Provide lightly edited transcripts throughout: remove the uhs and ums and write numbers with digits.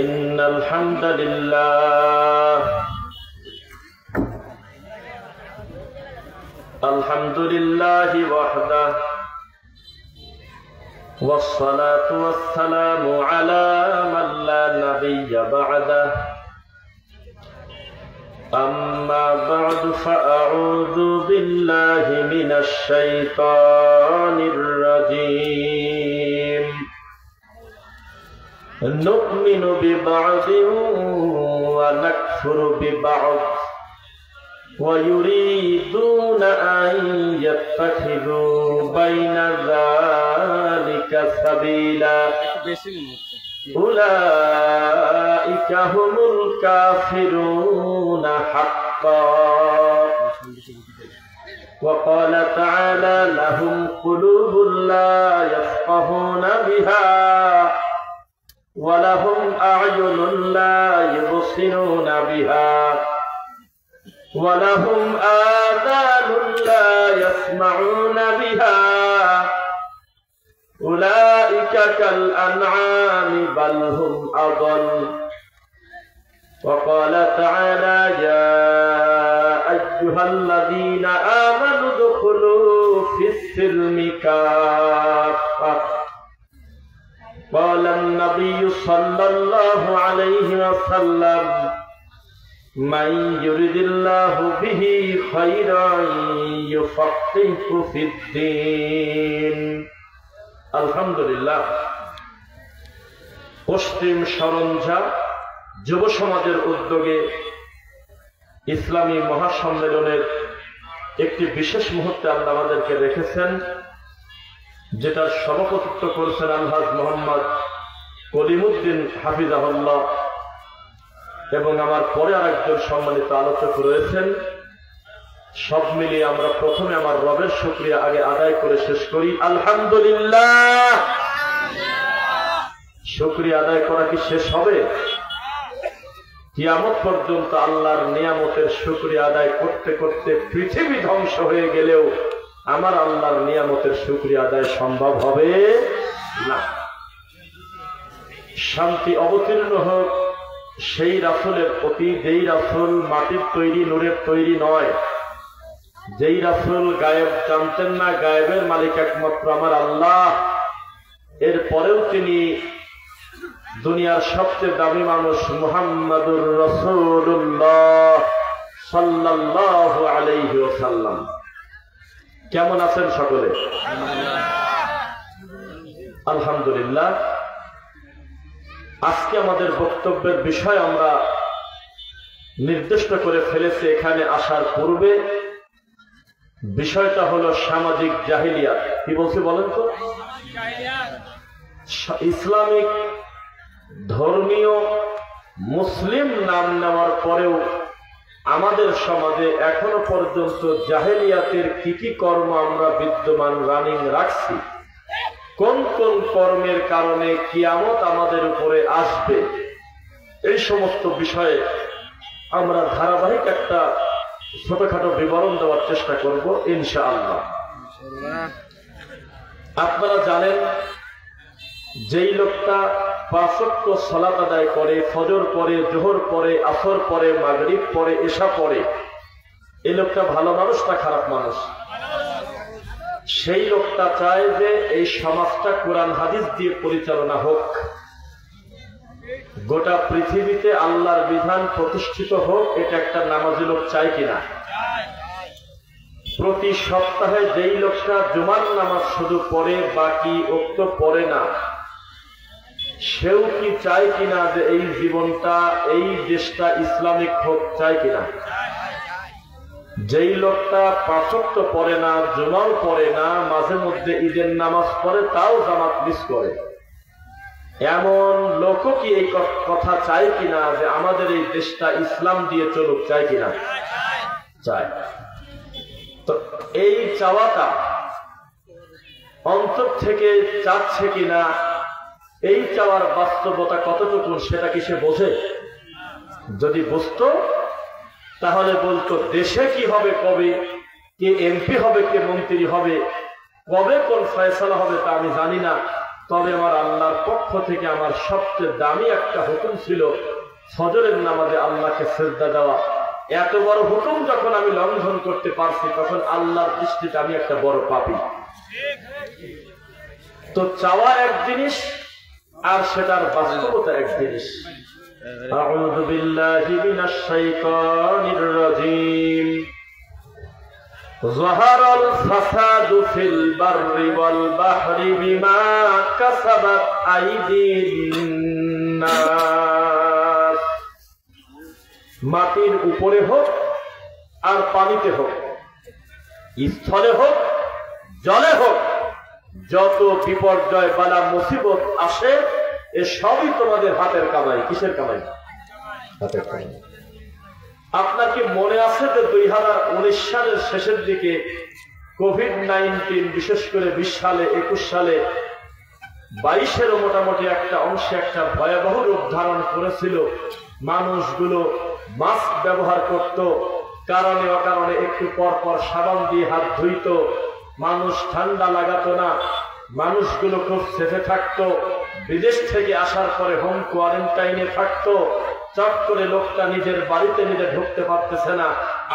إن الحمد لله وحده والصلاة والسلام على من لا نبي بعده أما بعد فأعوذ بالله من الشيطان الرجيم نؤمن ببعض ونكفر ببعض ويريدون أن يتخذوا بين ذلك سبيلا أولئك هم الكافرون حقا وقال تعالى لهم قلوب لا يفقهون بها ولهم أعين لا يبصرون بها ولهم آذان لا يسمعون بها أولئك كالأنعام بل هم أضل وقال تعالى يا أيها الذين آمنوا ادخلوا في السلم كافة قال النبي صلى الله عليه وسلم من يرد الله به خيرا يفقهه في الدين আলহামদুলিল্লাহ। পশ্চিম সরঞ্জা যুব সমাজের উদ্যোগে ইসলামী মহাসম্মেলনের একটি বিশেষ মুহূর্তে আল্লাহ আমাদেরকে রেখেছেন, যেটার সভাপতিত্ব করেছেন আলহাজ মোহাম্মদ কলিমুদ্দিন হাফিজাহুল্লাহ এবং আমার পরে আরেকজন সম্মানিত আলোচক রয়েছেন। সব মিলিয়ে আমরা প্রথমে আমার রবের শুকরিয়া আগে আদায় করে শেষ করি আলহামদুলিল্লাহ। শুকরিয়া আদায় করা কি শেষ হবে? কিয়ামত পর্যন্ত আল্লাহর নিয়ামতের শুকরিয়া আদায় করতে করতে পৃথিবী ধ্বংস হয়ে গেলেও আমার আল্লাহর নিয়ামতের শুকরিয়া আদায় সম্ভব হবে না। শান্তি অবতীর্ণ হোক সেই রাসূলের প্রতি, যেই রাসূল মাটির তৈরি নূরের তৈরি নয়, যেই রাসূল গায়েব জানতেন না, গায়েবের মালিক একমাত্র আমার আল্লাহ। এরপরেও তিনি দুনিয়ার সবচেয়ে দামি মানুষ মুহাম্মাদুর রাসূলুল্লাহ সাল্লাল্লাহু আলাইহি ওয়াসাল্লাম। কেমন আছেন সকলে? আলহামদুলিল্লাহ। আজকে আমাদের বক্তব্যের বিষয় আমরা নির্দিষ্ট করে ফেলেছি এখানে আসার পূর্বে। বিষয়টা হলো সামাজিক জাহিলিয়াত। কি বলছি বলেন তো? ইসলামিক ধর্মীয় মুসলিম নাম নেওয়ার পরেও আমাদের সমাজে এখনো পর্যন্ত জাহেলিয়াতের কি কি কর্ম আমরা বিদ্যমান রানিং রাখছি, কোন কোন কর্মের কারণে কিয়ামত আমাদের উপরে আসবে, এই সমস্ত বিষয়ে আমরা ধারাবাহিক একটা ছোটখাটো বিবরণ দেওয়ার চেষ্টা করব ইনশাআল্লাহ। আপনারা জানেন, যেই লোকটা ৫ ওয়াক্ত সালাত আদায় করে, ফজর পড়ে, জোহর পড়ে, আসর পড়ে, মাগরিব পড়ে, এশা পড়ে, এই লোকটা ভালো মানুষ না খারাপ মানুষ? সেই লোকটা চায় যে এই সমাজটা কোরআন হাদিস দিয়ে পরিচালনা হোক, গোটা পৃথিবীতে আল্লাহর বিধান প্রতিষ্ঠিত হোক। এটা একটা নামাজি লোক চায় কিনা? প্রতি সপ্তাহে যেই লোকটা জুমার নামাজ শুধু পড়ে, বাকি ওক্ত পড়ে না, সেও কি চায় কিনা যে এই জীবনটা, এই দেশটা ইসলামিক হোক? চায় কিনা? যেই লোকটা ৫ ওয়াক্ত পড়ে না, জুমাও পড়ে না, মাঝে মধ্যে ঈদের নামাজ পড়ে, তাও জামাত মিস করে, এমন লোক কি এই কথা চায় কিনা যে আমাদের এই দেশটা ইসলাম দিয়ে চলুক? চায় কিনা? চায়। তো এই চাওয়াটা অন্তর থেকে চাচ্ছে কিনা, এই চাওয়ার বাস্তবতা কতটুকু সেটা কি সে বোঝে? যদি বুঝতো তাহলে বলতো দেশে কি হবে, কবে কে এমপি হবে, কে মন্ত্রী হবে, কবে কোন ফয়সালা হবে তা আমি জানি না, তবে আমার আল্লাহর পক্ষ থেকে আমার সবচেয়ে দামি একটা হুকুম ছিল ফজরের নামাজে আল্লাহকে সিজদা দেওয়া। এত বড় হুকুম যখন আমি লঙ্ঘন করতে পারছি, তখন আল্লাহর দৃষ্টিতে আমি একটা বড় পাপী। তো চাওয়া এক জিনিস, আর সেটার বাস্তবতা এক জিনিস। আউযু বিল্লাহি মিনাশ শাইতানির রাজীম। যাহারাল ফাসাদু ফিল বাররি ওয়াল বাহরি বিমা কাসাবাত আইদিন নাস। মাটির উপরে হোক আর পানিতে হোক, স্থলে হোক জলে হোক, যত বিপর্যয় বালা মুসিবত আসে এ সবই তোমাদের হাতের কামাই। কিসের কামাই? হাতের কামাই। আপনার কি মনে আছে যে 2019 সালের শেষের দিকে কোভিড-19 বিশেষ করে 20 সালে 21 সালে 22-এরও মোটামুটি একটা অংশে একটা ভয়াবহ রূপ ধারণ করেছিল। মানুষগুলো মাস্ক ব্যবহার করত, কারণে অকারণে একটু পর পর সাবান দিয়ে হাত ধুইত, মানুষ ঠান্ডা লাগাতো না, মানুষগুলো খুব সেফে থাকতো। বিদেশ থেকে আসার পরে হোম কোয়ারেন্টাইনে থাকতো। চট করে লোকটা নিজের বাড়িতে নিজে ঢুকতে পারতেছে না।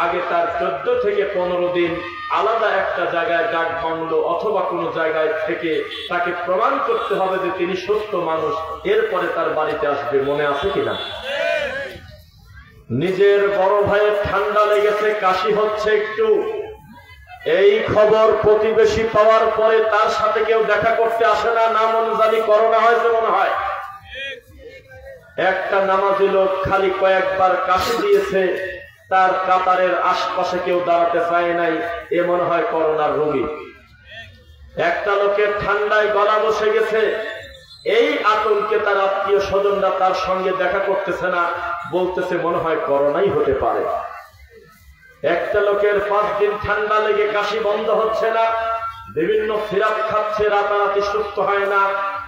আগে তার 14 থেকে 15 দিন আলাদা একটা জায়গায় ডাক বাংলো অথবা কোনো জায়গায় থেকে তাকে প্রমাণ করতে হবে যে তিনি সুস্থ মানুষ, এরপরে তার বাড়িতে আসবে। মনে আছে কিনা? নিজের বড় ভাইয়ের ঠান্ডা লেগেছে, কাশি হচ্ছে একটু, এই খবর প্রতিবেশী পাওয়ার পরে তার সাথে কেউ দেখা করতে আসে না। না মনে জানি করোনা হয়েছে মনে হয়। একটা নামাজি লোক খালি কয়েকবার কাশি দিয়েছে, তার কাতারের আশপাশে কেউ দাঁড়াতে চায় নাই, এ মনে হয় করোনার রোগী। একটা লোকের ঠান্ডায় গলা বসে গেছে, এই আতঙ্কে তার আত্মীয় স্বজনরা তার সঙ্গে দেখা করতেছে না, বলতেছে মনে হয় করোনাই হতে পারে। একটা লোকের 5 দিন ঠান্ডা লেগে কাশি বন্ধ হচ্ছে না, বিভিন্ন সিরাপ খাচ্ছে, রাতারাতি সুস্থ হয় না।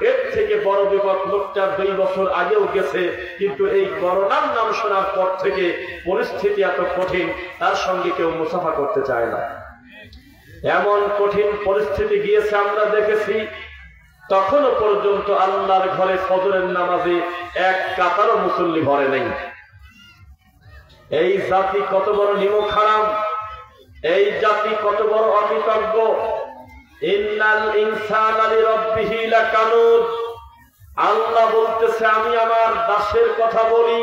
এর থেকে বড় বিপদ লোকটা 2 বছর আগেও গেছে, কিন্তু এই করোনার নাম শোনার পর থেকে পরিস্থিতি এত কঠিন, তার সঙ্গে কেউ মুসাফা করতে চায় না। এমন কঠিন পরিস্থিতি গিয়েছে আমরা দেখেছি, তখনও পর্যন্ত আল্লাহর ঘরে ফজরের নামাজে এক কাতারও মুসল্লি ভরে নেই। এই জাতি কত বড় নিমক হারাম, এই জাতি কত বড় অকৃতজ্ঞ। ইন্নাল ইনসানা লিরাব্বিহি লাকানুদ। আল্লাহ বলতেছে আমি আমার দাসের কথা বলি,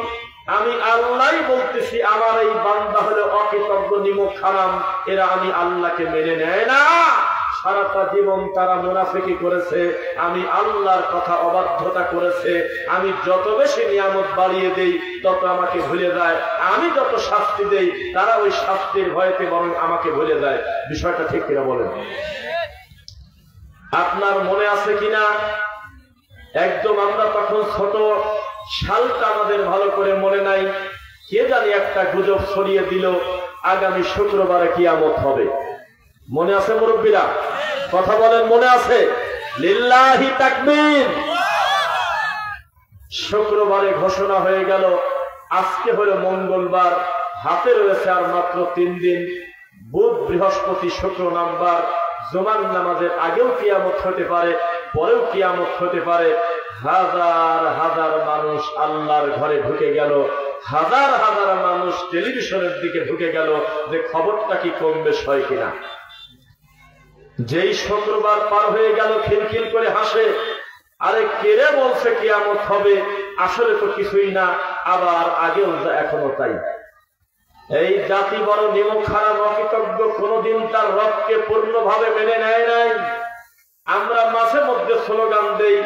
আমি আল্লাহই বলতেছি আমার এই বান্দা হলো অকৃতজ্ঞ, নিমক হারাম। এরা আমি আল্লাহকে মেনে নেয় না। সারাটা জীবন তারা মুনাফিকি করেছে, আমি আল্লাহর কথা অবাধ্যতা করেছে। আমি যত বেশি নিয়ামত বাড়িয়ে দেই তত আমাকে ভুলে যায়, আমি যত শাস্তি দেই তারা ওই শাস্তির ভয়তে বরং আমাকে ভুলে যায়। বিষয়টা ঠিক কিনা বলেন? আপনার মনে আছে কিনা? একদম আমরা তখন ছোট, সালটা আমাদের ভালো করে মনে নাই, কে জানি একটা গুজব ছড়িয়ে দিল আগামী শুক্রবারে কিয়ামত হবে। মনে আছে মুরব্বীরা? কথা বলেন, মনে আছে? লিল্লাহি তাকবীর। শুক্রবারে ঘোষণা হয়ে গেল, আজকে হলো মঙ্গলবার, হাতে রয়েছে আর মাত্র 3 দিন। বুধ, বৃহস্পতি, শুক্র নাম্বার। জুমার নামাজের আগেও কিয়ামত হতে পারে, পরেও কিয়ামত হতে পারে। হাজার হাজার মানুষ আল্লাহর ঘরে ঢুকে গেল, হাজার হাজার মানুষ টেলিভিশনের দিকে ঢুকে গেল যে খবরটা কি কম বেশ হয় কিনা। যেই শুক্রবার পার হয়ে গেল খিলখিল করে হাসে, আরে কেড়ে বলছে কিয়ামত হবে, আসলে তো কিছুই না, আবার আগেও এখনো তাই। এই জাতি বড় নিমক হারাম, অকৃতজ্ঞ, কোনদিন তার রবকে পূর্ণভাবে মেনে নেয় নাই। আমরা মাঝে মধ্যে স্লোগান দেই,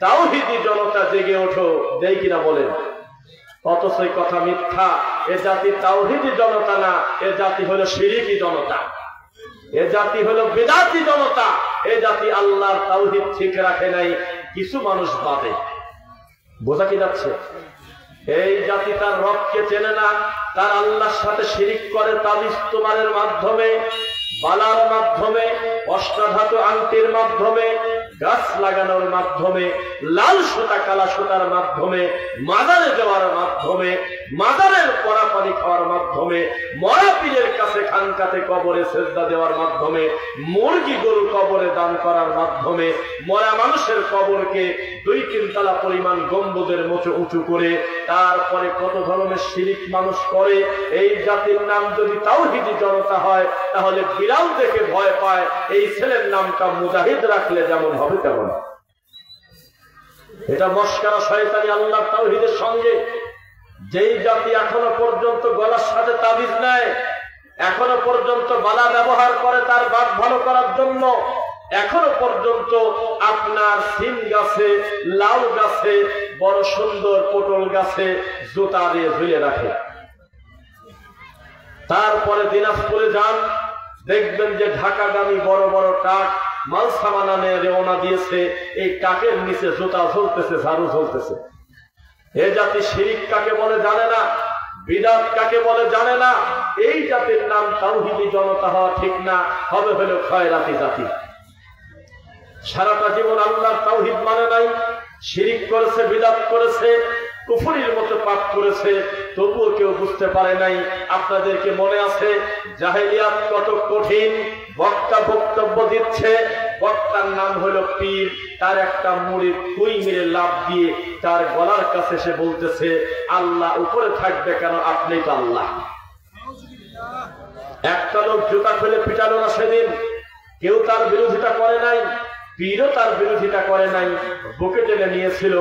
তাওহীদি জনতা জেগে ওঠো, দেই কিনা বলেন? অথচ এই কথা মিথ্যা। এ জাতি তাওহীদি জনতা না, এ জাতি হলো শিরকি জনতা, এ জাতি হলো বিদআতি জনতা। এ জাতি আল্লাহর তাওহীদ ঠিক রাখে নাই, কিছু মানুষ বাদে। বোঝা কি যাচ্ছে? এই জাতি তার রবকে চেনে না, তার আল্লাহর সাথে শিরিক করে তাবিজ তোমারের মাধ্যমে, বালার মাধ্যমে, অষ্টাধাতু আংটির মাধ্যমে, গাছ লাগানোর মাধ্যমে, লাল সুতা কালা সুতার মাধ্যমে, মাজারে যাওয়ার মাধ্যমে, মাজারের পরা পানি খাওয়ার মাধ্যমে, মরা পীরের কাছে খানকাতে কবরে সেজদা দেওয়ার মাধ্যমে, মুরগি গরু কবরে দান করার মাধ্যমে, মরা মানুষের কবরকে 2-3 তলা পরিমাণ গম্বুজের মতো উঁচু করে তারপরে কত ধরনের শিরিক মানুষ করে। এই জাতির নাম যদি তাওহীদি জনতা হয় তাহলে বিড়াল দেখে ভয় পায়, এই ছেলের নামটা মুজাহিদ রাখলে যেমন হবে তেমন। এটা মস্কারা শয়তানি আল্লাহর তাওহীদের সঙ্গে। যেই জাতি এখনো পর্যন্ত গলার সাথে তাবিজ নেয়, এখনো পর্যন্ত বালা ব্যবহার করে তার বাদ ভালো করার জন্য, এখনো পর্যন্ত আপনার সিম গাছে, লাউ গাছে, বড় সুন্দর পটল গাছে জুতা দিয়ে ঝুলে রাখে। তারপরে দিনাজপুরে যান, দেখবেন যে ঢাকাগামী বড় বড় ট্রাক মাল সামান নিয়ে রওনা দিয়েছে, এই ট্রাকের নিচে জুতা ঝুলতেছে, ঝাড়ু ঝুলতেছে। এ জাতি শিরিক কাকে বলে জানে না, বিদআত কাকে বলে জানে না। এই জাতির নাম তাওহীদি জনতা হওয়া ঠিক না, হবে হলো খয়রাতি জাতি। সারাটা জীবন আল্লাহর তাওহীদ মানে নাই, শিরিক করেছে, বিদআত করেছে, কুফরির মতো পাপ করেছে, তবুও কেউ বুঝতে পারে নাই। আপনাদেরকে মনে আছে জাহেলিয়াত কত কঠিন? বক্তা বক্তব্য দিচ্ছে, বক্তার নাম হলো পীর, তার একটা মুড়ির কুই মেরে লাভ দিয়ে তার গলার কাছে সে বলতেছে আল্লাহ উপরে থাকবে কেন, আপনি তো আল্লাহ। একটা লোক জুতা ফেলে পিটালো না সেদিন, কেউ তার বিরোধিতা করে নাই, পীরও তার বিরোধিতা করে নাই, বুকে টেনে নিয়েছিল।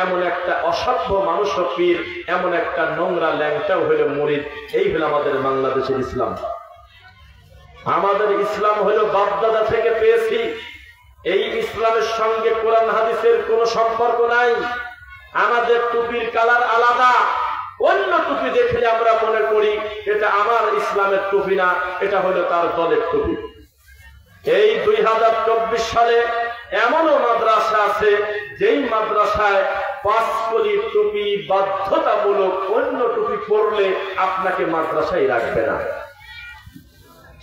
এমন একটা অসভ্য মানুষ পীর, এমন একটা নোংরা ল্যাংটাও হলো মুরিদ। এই হলো আমাদের বাংলাদেশের ইসলাম। আমাদের ইসলাম হলো বাপদাদা থেকে পেয়েছি। এই ইসলামের সঙ্গে কোরআন হাদিসের কোনো সম্পর্ক নাই। আমাদের টুপির কালার আলাদা, অন্য টুপি দেখলে আমরা মনে করি এটা আমার ইসলামের টুপি না, এটা হলো তার দলের টুপি। এই 2024 সালে এমনও মাদ্রাসা আছে যেই মাদ্রাসায় 5 কলি টুপি বাধ্যতামূলক, অন্য টুপি পরলে আপনাকে মাদ্রাসায় রাখবে না।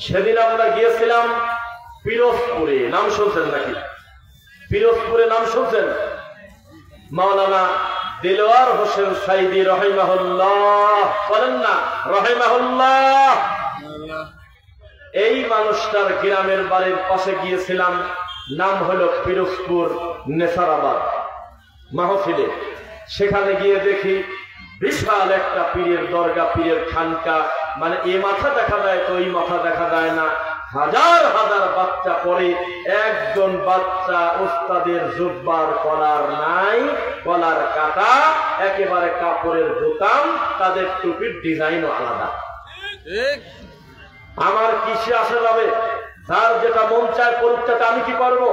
সেদিন আমরা গিয়েছিলাম পিরোজপুরে, নাম শুনছেন নাকি? পিরোজপুরে নাম শুনছেন? মাওলানা দিলওয়ার হোসেন সাইদি রহিমাহুল্লাহ, বলেন না রহিমাহুল্লাহ। এই মানুষটার গ্রামের বাড়ির পাশে গিয়েছিলাম, নাম হলো পিরোজপুর নেসারাবাদ মাহফিলে। সেখানে গিয়ে দেখি বিশাল একটা পীরের দরগা, পীরের খানকা, মানে এই মাথা দেখা যায় তো ওই মাথা দেখা যায় না। হাজার হাজার বাচ্চা পড়ে, একজন বাচ্চা ওস্তাদের জুব্বার কলার নাই, কলার কাটা, একেবারে কাপড়ের বোতাম, তাদের টুপির ডিজাইনও আলাদা। আমার কিসে আসা যাবে? যার যেটা মন চায় পরীক্ষাটা আমি কি করবো?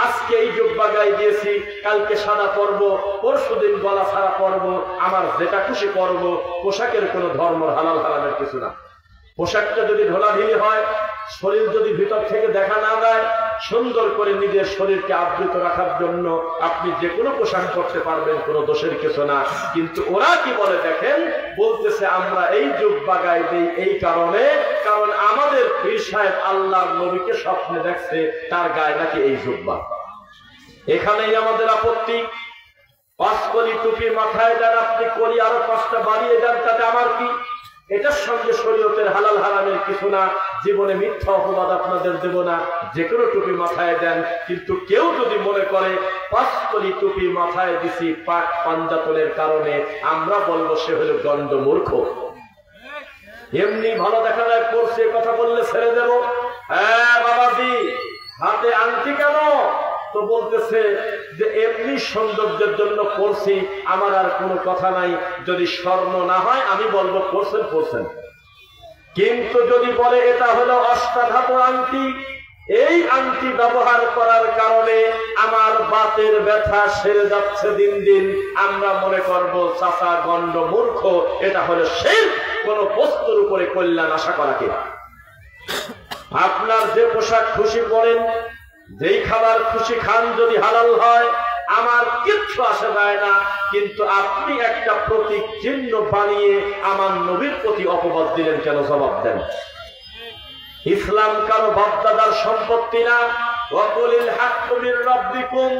আজকে এই জুব্বা গায়ে দিয়েছি, কালকে সাদা পরবো, পরশুদিন গলা ছাড়া পরবো, আমার যেটা খুশি পরবো। পোশাকের কোনো ধর্ম হালাল হারামের কিছু না। পোশাকটা যদি ঢোলাঢিলি হয়, শরীর যদি ভিতর থেকে দেখা না যায়, সুন্দর করে নিজের শরীরকে আবৃত রাখার জন্য আপনি যে কোনো পোশাক করতে পারবেন, কোনো দোষের কিছু না। কিন্তু ওরা কি বলে দেখেন, বলতেছে আমরা এই জুব্বা গায়ে দিই এই কারণে, কারণ আমাদের পীর সাহেব আল্লাহর নবীকে স্বপ্নে দেখছে, তার গায়ে নাকি এই জুব্বা। এখানেই আমাদের আপত্তি। 5 কলি টুপি মাথায় দেন, আপনি কলি আরো 5টা বাড়িয়ে দেন, তাতে আমার কি? এটার সঙ্গে শরীয়তের হালাল হারামের কিছু না। জীবনে মিথ্যা অপবাদ আপনাদের দেব না, যে কোনো টুপি মাথায় দেন। কিন্তু কেউ যদি মনে করে 5 কলি টুপি মাথায় দিছি পাক পাঞ্জাতনের কারণে, আমরা বলবো সে হলো গণ্ড মূর্খ। এমনি ভালো দেখা যায় পড়ছে, কথা বললে ছেড়ে দেব। হ্যাঁ বাবাজি, হাতে আংটি কেন? তো বলতেছে যে এমনি সৌন্দর্যের জন্য পড়ছি, আমার আর কোনো কথা নাই। যদি স্বর্ণ না হয় আমি বলবো পড়ছেন পড়ছেন। কিন্তু যদি বলে এটা হলো অষ্টাধাতু আংটি, এই আংটি ব্যবহার করার কারণে আমার বাতের ব্যথা সেরে যাচ্ছে দিন দিন, আমরা মনে করবো চাচা গণ্ড মূর্খ। এটা হলো সেই কোন বস্তুর উপরে কল্যাণ আশা করাকে। আপনার যে পোশাক খুশি পরেন, যেই খাবার খুশি খান, যদি হালাল হয় আমার কিচ্ছু আসে যায় না। কিন্তু আপনি একটা প্রতীক চিহ্ন বানিয়ে আমার নবীর প্রতি অপবাদ দিলেন কেন? জবাব দেন। ইসলাম কারো বাপদাদার সম্পত্তি না, ওয়াকুলিল হাক্কু মির রাব্বিকুম,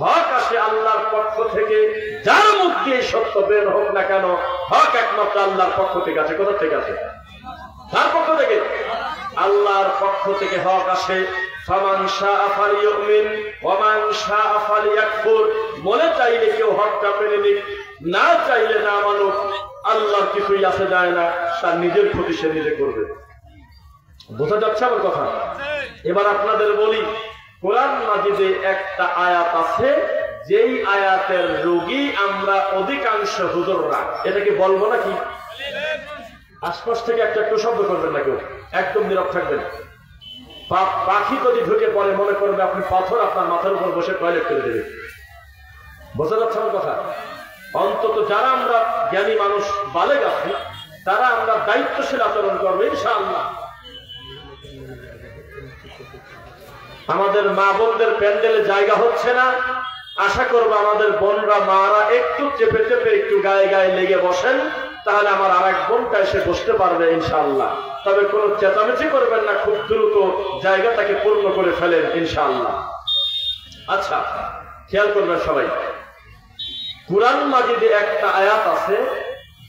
হক আসে আল্লাহর পক্ষ থেকে, যার মুখ দিয়ে সত্য বের হোক না কেন হক একমাত্র আল্লাহর পক্ষ থেকে আছে। কোথা থেকে আছে? তার পক্ষ থেকে, আল্লাহর পক্ষ থেকে হক আসে। ফামান শাআ ফালিউমিন ওয়া মান শাআ ফালিয়াকফুর, মনে চাইলে কেউ হকটা মেনে নিক, না চাইলে না মানুক, আল্লাহর কিছুই আসে যায় না, তার নিজের ক্ষতি সে নিজে করবে। বোঝা যাচ্ছে আমার কথা? এবার আপনাদের বলি, কোরআন মাজিদে একটা আয়াত আছে, যেই আয়াতের রোগী আমরা অধিকাংশ হুজুররা, এটাকে বলবো নাকি? আশপাশ থেকে একটা একটু শব্দ করবেন না কেউ, একদম নীরব থাকবেন। পাখি যদি ঢুকে পড়ে মনে করবে আপনি পাথর আপনার মাথার উপর বসে টয়লেট করে দেবে। বোঝা যাচ্ছে আমার কথা? অন্তত যারা আমরা জ্ঞানী মানুষ বালেগ আছি, তারা আমরা দায়িত্বশীল আচরণ করবো ইনশাআল্লাহ। আমাদের মা বোনদের প্যান্ডেলে জায়গা হচ্ছে না, আশা করবো আমাদের বোনরা মারা একটু চেপে চেপে একটু গায়ে গায়ে লেগে বসেন, তাহলে আমার আর এক বোনটা এসে বসতে পারবে ইনশাআল্লাহ। তবে কোনো চেঁচামেচি করবেন না, খুব দ্রুত জায়গাটাকে পূর্ণ করে ফেলেন ইনশাআল্লাহ। আচ্ছা, খেয়াল করবেন সবাই, কুরআন মাজিদে একটা আয়াত আছে,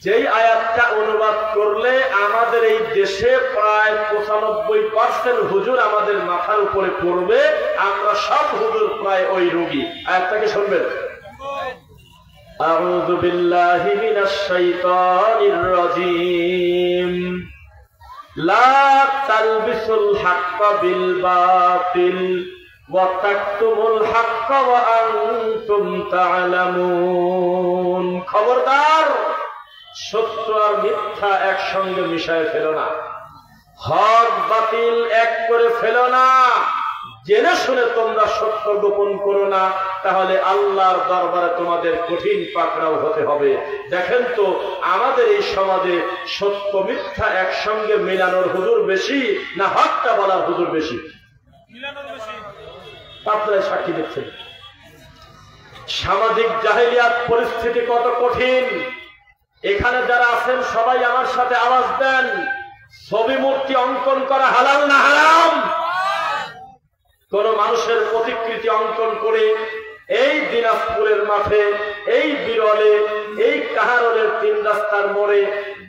যেই আয়াতটা অনুবাদ করলে আমাদের এই দেশে প্রায় 95% হুজুর আমাদের মাথার উপরে পড়বে, আমরা সব হুজুর প্রায় ওই রোগী। আয়াতটাকে শুনবেন। আউযু বিল্লাহি মিনাশ শাইতানির রাজীম। লা তালবিসুল হাক্কা বিল বাতিল ওয়া তাকতুমুল হাক্কা ওয়া আনতুম তা'লামুন। খবরদার, সত্য আর মিথ্যা একসঙ্গে মিশায় ফেলো না, হক বাতিল এক করে ফেলো না, জেনে শুনে তোমরা সত্য গোপন করো না, তাহলে আল্লাহর দরবারে তোমাদের কঠিন পাকড়াও হতে হবে। দেখেন তো আমাদের এই সমাজে সত্য মিথ্যা একসঙ্গে মেলানোর হুজুর বেশি না হকটা বলার হুজুর বেশি? আপনারা সাক্ষী দিচ্ছেন। সামাজিক জাহেলিয়াত পরিস্থিতি কত কঠিন। এখানে যারা আছেন সবাই আমার সাথে আওয়াজ দেন, ছবি মূর্তি অঙ্কন করা হালাল না হারাম? কোন মানুষের প্রতিকৃতি অঙ্কন করে এই দিনাজপুরের মাঠে, এই বিরলে, এই কাহারলের 3 রাস্তার মোড়ে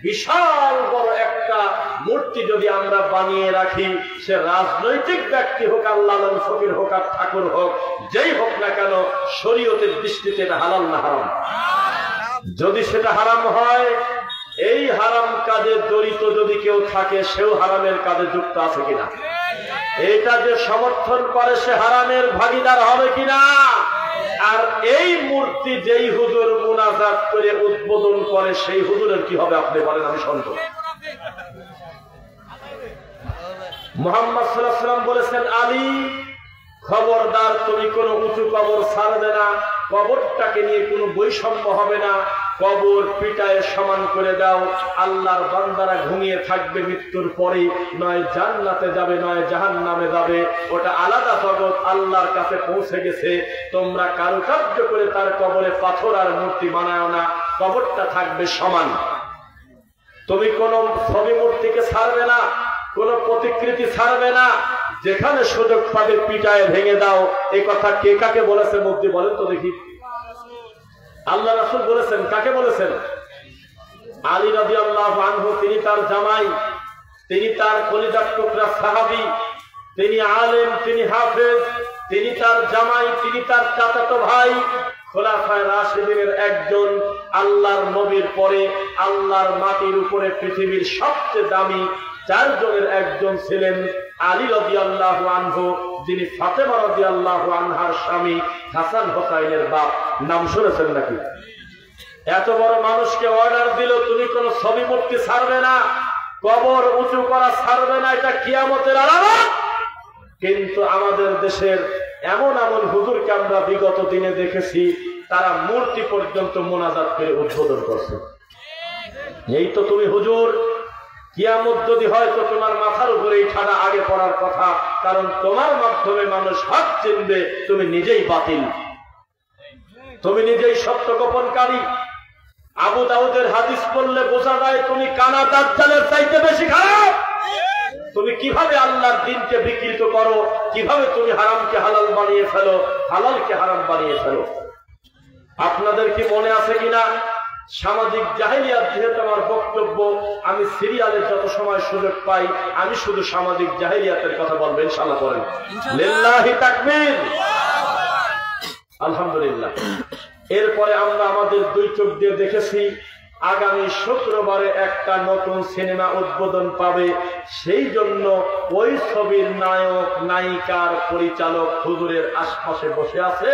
বিশাল বড় একটা মূর্তি যদি আমরা বানিয়ে রাখি, সে রাজনৈতিক ব্যক্তি হোক, আল্লাহ ফকির হোক আর ঠাকুর হোক, যেই হোক না কেন, শরীয়তের দৃষ্টিতে এটা হালাল না হারাম? যদি সেটা হারাম হয়, এই হারাম কাজে জড়িত যদি কেউ থাকে, সেও হারামের কাজে যুক্ত আছে কিনা? এটা যে সমর্থন করে সে হারামের ভাগীদার হবে কিনা? আর এই মূর্তি যেই হুজুর মুনাজাত করে উদ্বোধন করে, সেই হুজুরের কি হবে আপনি বলেন? আমি শুনব। মুহাম্মদ সাল্লাল্লাহু আলাইহি ওয়াসাল্লাম বলেছেন, আলী খবরদার, তুমি কোনো উঁচু কবর ছাড়বে না, কবরটাকে নিয়ে কোনো বৈষম্য হবে না, কবর পিটায় সমান করে দাও। আল্লাহর বান্দারা ঘুমিয়ে থাকবে, মৃত্যুর পরে নয় জান্নাতে যাবে নয় জাহান্নামে যাবে, ওটা আলাদা জগৎ, আল্লাহর কাছে পৌঁছে গেছে। তোমরা কারুকার্য করে তার কবরে পাথর আর মূর্তি বানাও না, কবরটা থাকবে সমান। তুমি কোন ছবি মূর্তিকে ছাড়বে না, কোন প্রতিকৃতি ছাড়বে না, যেখানে সুযোগ পাবে পিটায় ভেঙে দাও। এই কথা কে কাকে বলেছে মুফতি বলেন তো দেখি? আল্লাহ রাসূল বলেছেন। কাকে বলেছেন? আলী রাদিয়াল্লাহু আনহু, তিনি তার জামাই, তিনি তার কলিজার টুকরা সাহাবী, তিনি আলেম, তিনি হাফেজ, তিনি তার জামাই, তিনি তার চাচাতো ভাই, খোলাফায়ে রাশিদিনের একজন। আল্লাহর নবীর পরে আল্লাহর মাটির উপরে পৃথিবীর সবচেয়ে দামি 4 জনের একজন ছিলেন আলী রাদিয়াল্লাহু আনহু, যিনি ফাতেমা রাদিয়াল্লাহু আনহার স্বামী, হাসান হোসাইনের বাপ। নাম শুনেছেন নাকি? এত বড় মানুষকে অর্ডার দিল, তুমি কোন ছবি মূর্তি ছাড়বে না, কবর উঁচু করা ছাড়বে না, এটা কিয়ামতের আলামত। কিন্তু আমাদের দেশের এমন এমন হুজুরকে আমরা বিগত দিনে দেখেছি, তারা মূর্তি পর্যন্ত মোনাজাত করে উদ্বোধন করছে। এই তো তুমি হুজুর, কিয়ামত যদি হয় তো তোমার মাথার উপরে এই ঠাডা আগে পড়ার কথা, কারণ তোমার মাধ্যমে মানুষ হক চিনবে, তুমি নিজেই বাতিল, তুমি নিজেই সত্য গোপনকারী। আবু দাউদের হাদিস পড়লে বোঝা যায় তুমি কানা দাজ্জালের চাইতে বেশি খারাপ। তুমি কিভাবে আল্লাহর দ্বীনকে বিকৃত করো, কিভাবে তুমি হারামকে হালাল বানিয়ে ফেলো, হালালকে হারাম বানিয়ে ফেলো। আপনাদের কি মনে আছে কিনা সামাজিক জাহেলিয়াত, যেহেতু আমার বক্তব্য, আমি সিরিয়ালের যত সময় সুযোগ পাই আমি শুধু সামাজিক জাহেলিয়াতের কথা বলবো, ইনশাআল্লাহ। করেন লিল্লাহি তাকবীর, আলহামদুলিল্লাহ। এরপরে আমরা আমাদের দুই চোখ দিয়ে দেখেছি আগামী শুক্রবারে একটা নতুন সিনেমা উদ্বোধন পাবে। সেই জন্য ওই ছবির নায়ক নায়িকার পরিচালক হুজুরের আশপাশে বসে আছে,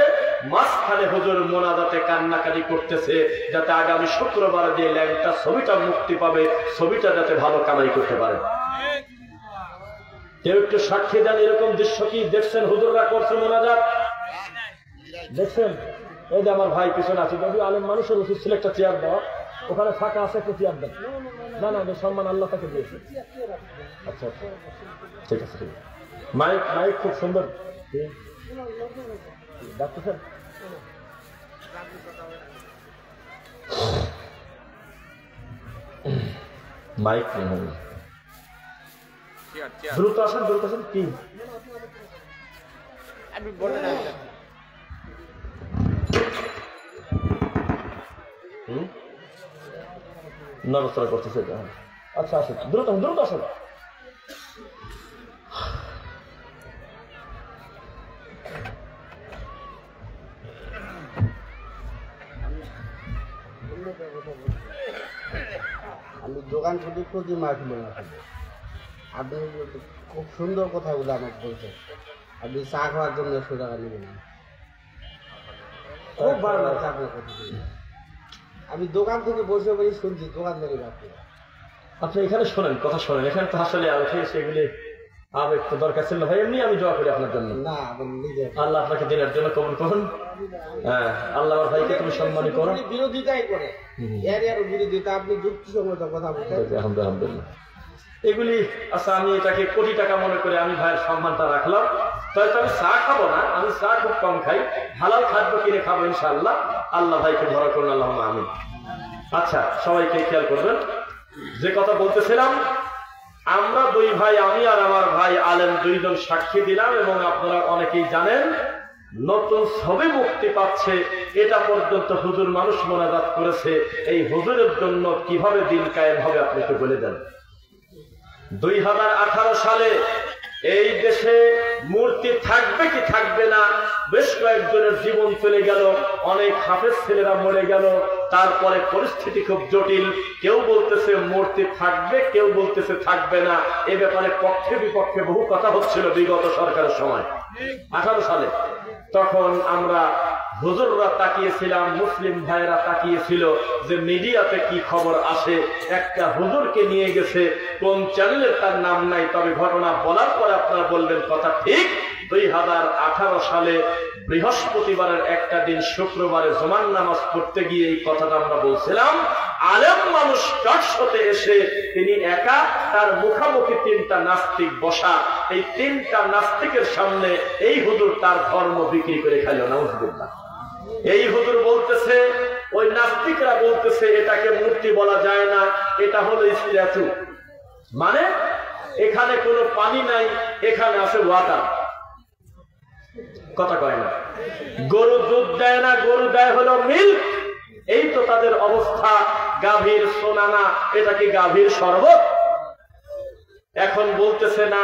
মাঝখানে হুজুর মোনাজাতে কান্নাকাটি করতেছে যাতে আগামী শুক্রবারে যে ল্যাংটা ছবিটা মুক্তি পাবে, ছবিটা যাতে ভালো কামাই করতে পারে। কেউ একটু সাক্ষী দেন, এরকম দৃশ্য কি দেখছেন? হুজুররা করছে মোনাজাত, দেখছেন? এই যে আমার ভাই পিছনে আছে, যদি আলেম মানুষের উচিত ছিল একটা চেয়ার দেওয়া, ওখানে ফাঁকা আছে, একটা চেয়ার দেন। না না, সম্মান আল্লাহ তাকে দিয়েছে। আচ্ছা আচ্ছা, ঠিক আছে, ঠিক আছে। মাইক মাইক খুব সুন্দর ডাকতেছেন। মাইক দ্রুত আসেন, দ্রুত আসেন। কি নড়াচড়া করতেছে। আচ্ছা আসুন, দ্রুত দ্রুত আসুন। আমি দোকান খুঁটি খুঁজি মাহফিল না, আপনি খুব সুন্দর কথাগুলো আমাকে বলছেন। আপনি চা খাওয়ার জন্য 100 টাকা নেবেন, খুব ভালো লাগছে আপনার কথা। আমি দোকান থেকে বসে বসে শুনছি, দোকানদারি রাখতে। আপনি এখানে শোনেন, কথা শোনেন। এখানে তো আসলে সেগুলি আবেগ তো দরকার ছিল ভাই। এমনি আমি দোয়া করি আপনার জন্য, না আল্লাহ আপনাকে দিনের জন্য কবুল করুন। হ্যাঁ, আল্লাহ আমার ভাইকে তুমি সম্মানিত করো। বিরোধিতাই করে, এর বিরোধিতা, আপনি যুক্তিসঙ্গত কথা বলছেন। আলহামদুলিল্লাহ। এগুলি আচ্ছা, আমি এটাকে কোটি টাকা মনে করে আমি ভাইয়ের সম্মানটা রাখলাম। তাই তো আমি চা খাবো না, আমি চা খুব কম খাই, হালাল খাদ্য কিনে খাবো ইনশাআল্লাহ। আল্লাহ ভাইকে ধরা করুন, আল্লাহ আমিন। আচ্ছা, সবাইকে খেয়াল করবেন। যে কথা বলতেছিলাম, আমরা দুই ভাই, আমি আর আমার ভাই আলেম, দুইজন সাক্ষী দিলাম এবং আপনারা অনেকেই জানেন নতুন ছবি মুক্তি পাচ্ছে। এটা পর্যন্ত হুজুর মানুষ মোনাজাত করেছে। এই হুজুরের জন্য কিভাবে দিন কায়েম হবে আপনি একটু বলে দেন। 2018 সালে এই দেশে মূর্তি থাকবে কি থাকবে না, বেশ কয়েকজনের জীবন চলে গেল, অনেক হাফেজ ছেলেরা মরে গেল। তারপরে পরিস্থিতি খুব জটিল, কেউ বলতেছে মূর্তি থাকবে, কেউ বলতেছে থাকবে না। এ ব্যাপারে পক্ষে বিপক্ষে বহু কথা হচ্ছিল বিগত সরকারের সময় 18 সালে। তখন আমরা হুজুররা তাকিয়েছিলাম, মুসলিম ভাইরা তাকিয়েছিল যে মিডিয়াতে কি খবর আসে। একটা হুজুরকে নিয়ে গেছে, কোন চ্যানেলের তার নাম নাই, তবে ঘটনা বলার পরে আপনারা বলবেন কথা ঠিক। 2018 সালে বৃহস্পতিবারের একটা দিন, শুক্রবারে জুমার নামাজ পড়তে গিয়ে এই কথাটা আমরা বলছিলাম। আলেম মানুষ টকশোতে এসে তিনি একা, তার মুখামুখি 3টা নাস্তিক বসা। এই 3টা নাস্তিকের সামনে এই হুজুর তার ধর্ম বিক্রি করে খাইল। নাউজুবিল্লাহ। এই হুজুর বলতেছে, ওই নাস্তিকরা বলতেছে এটাকে মূর্তি বলা যায় না, এটা হলো স্ট্যাচু। মানে এখানে কোনো পানি নাই, এখানে আছে ওয়াটার। কথা কয় না। গরু দুধ দেয় না, গরু দেয় হলো মিল্ক। এই তো তাদের অবস্থা। গাভীর সোনা না, এটা কি গাভীর শরবত? এখন বলতেছে না,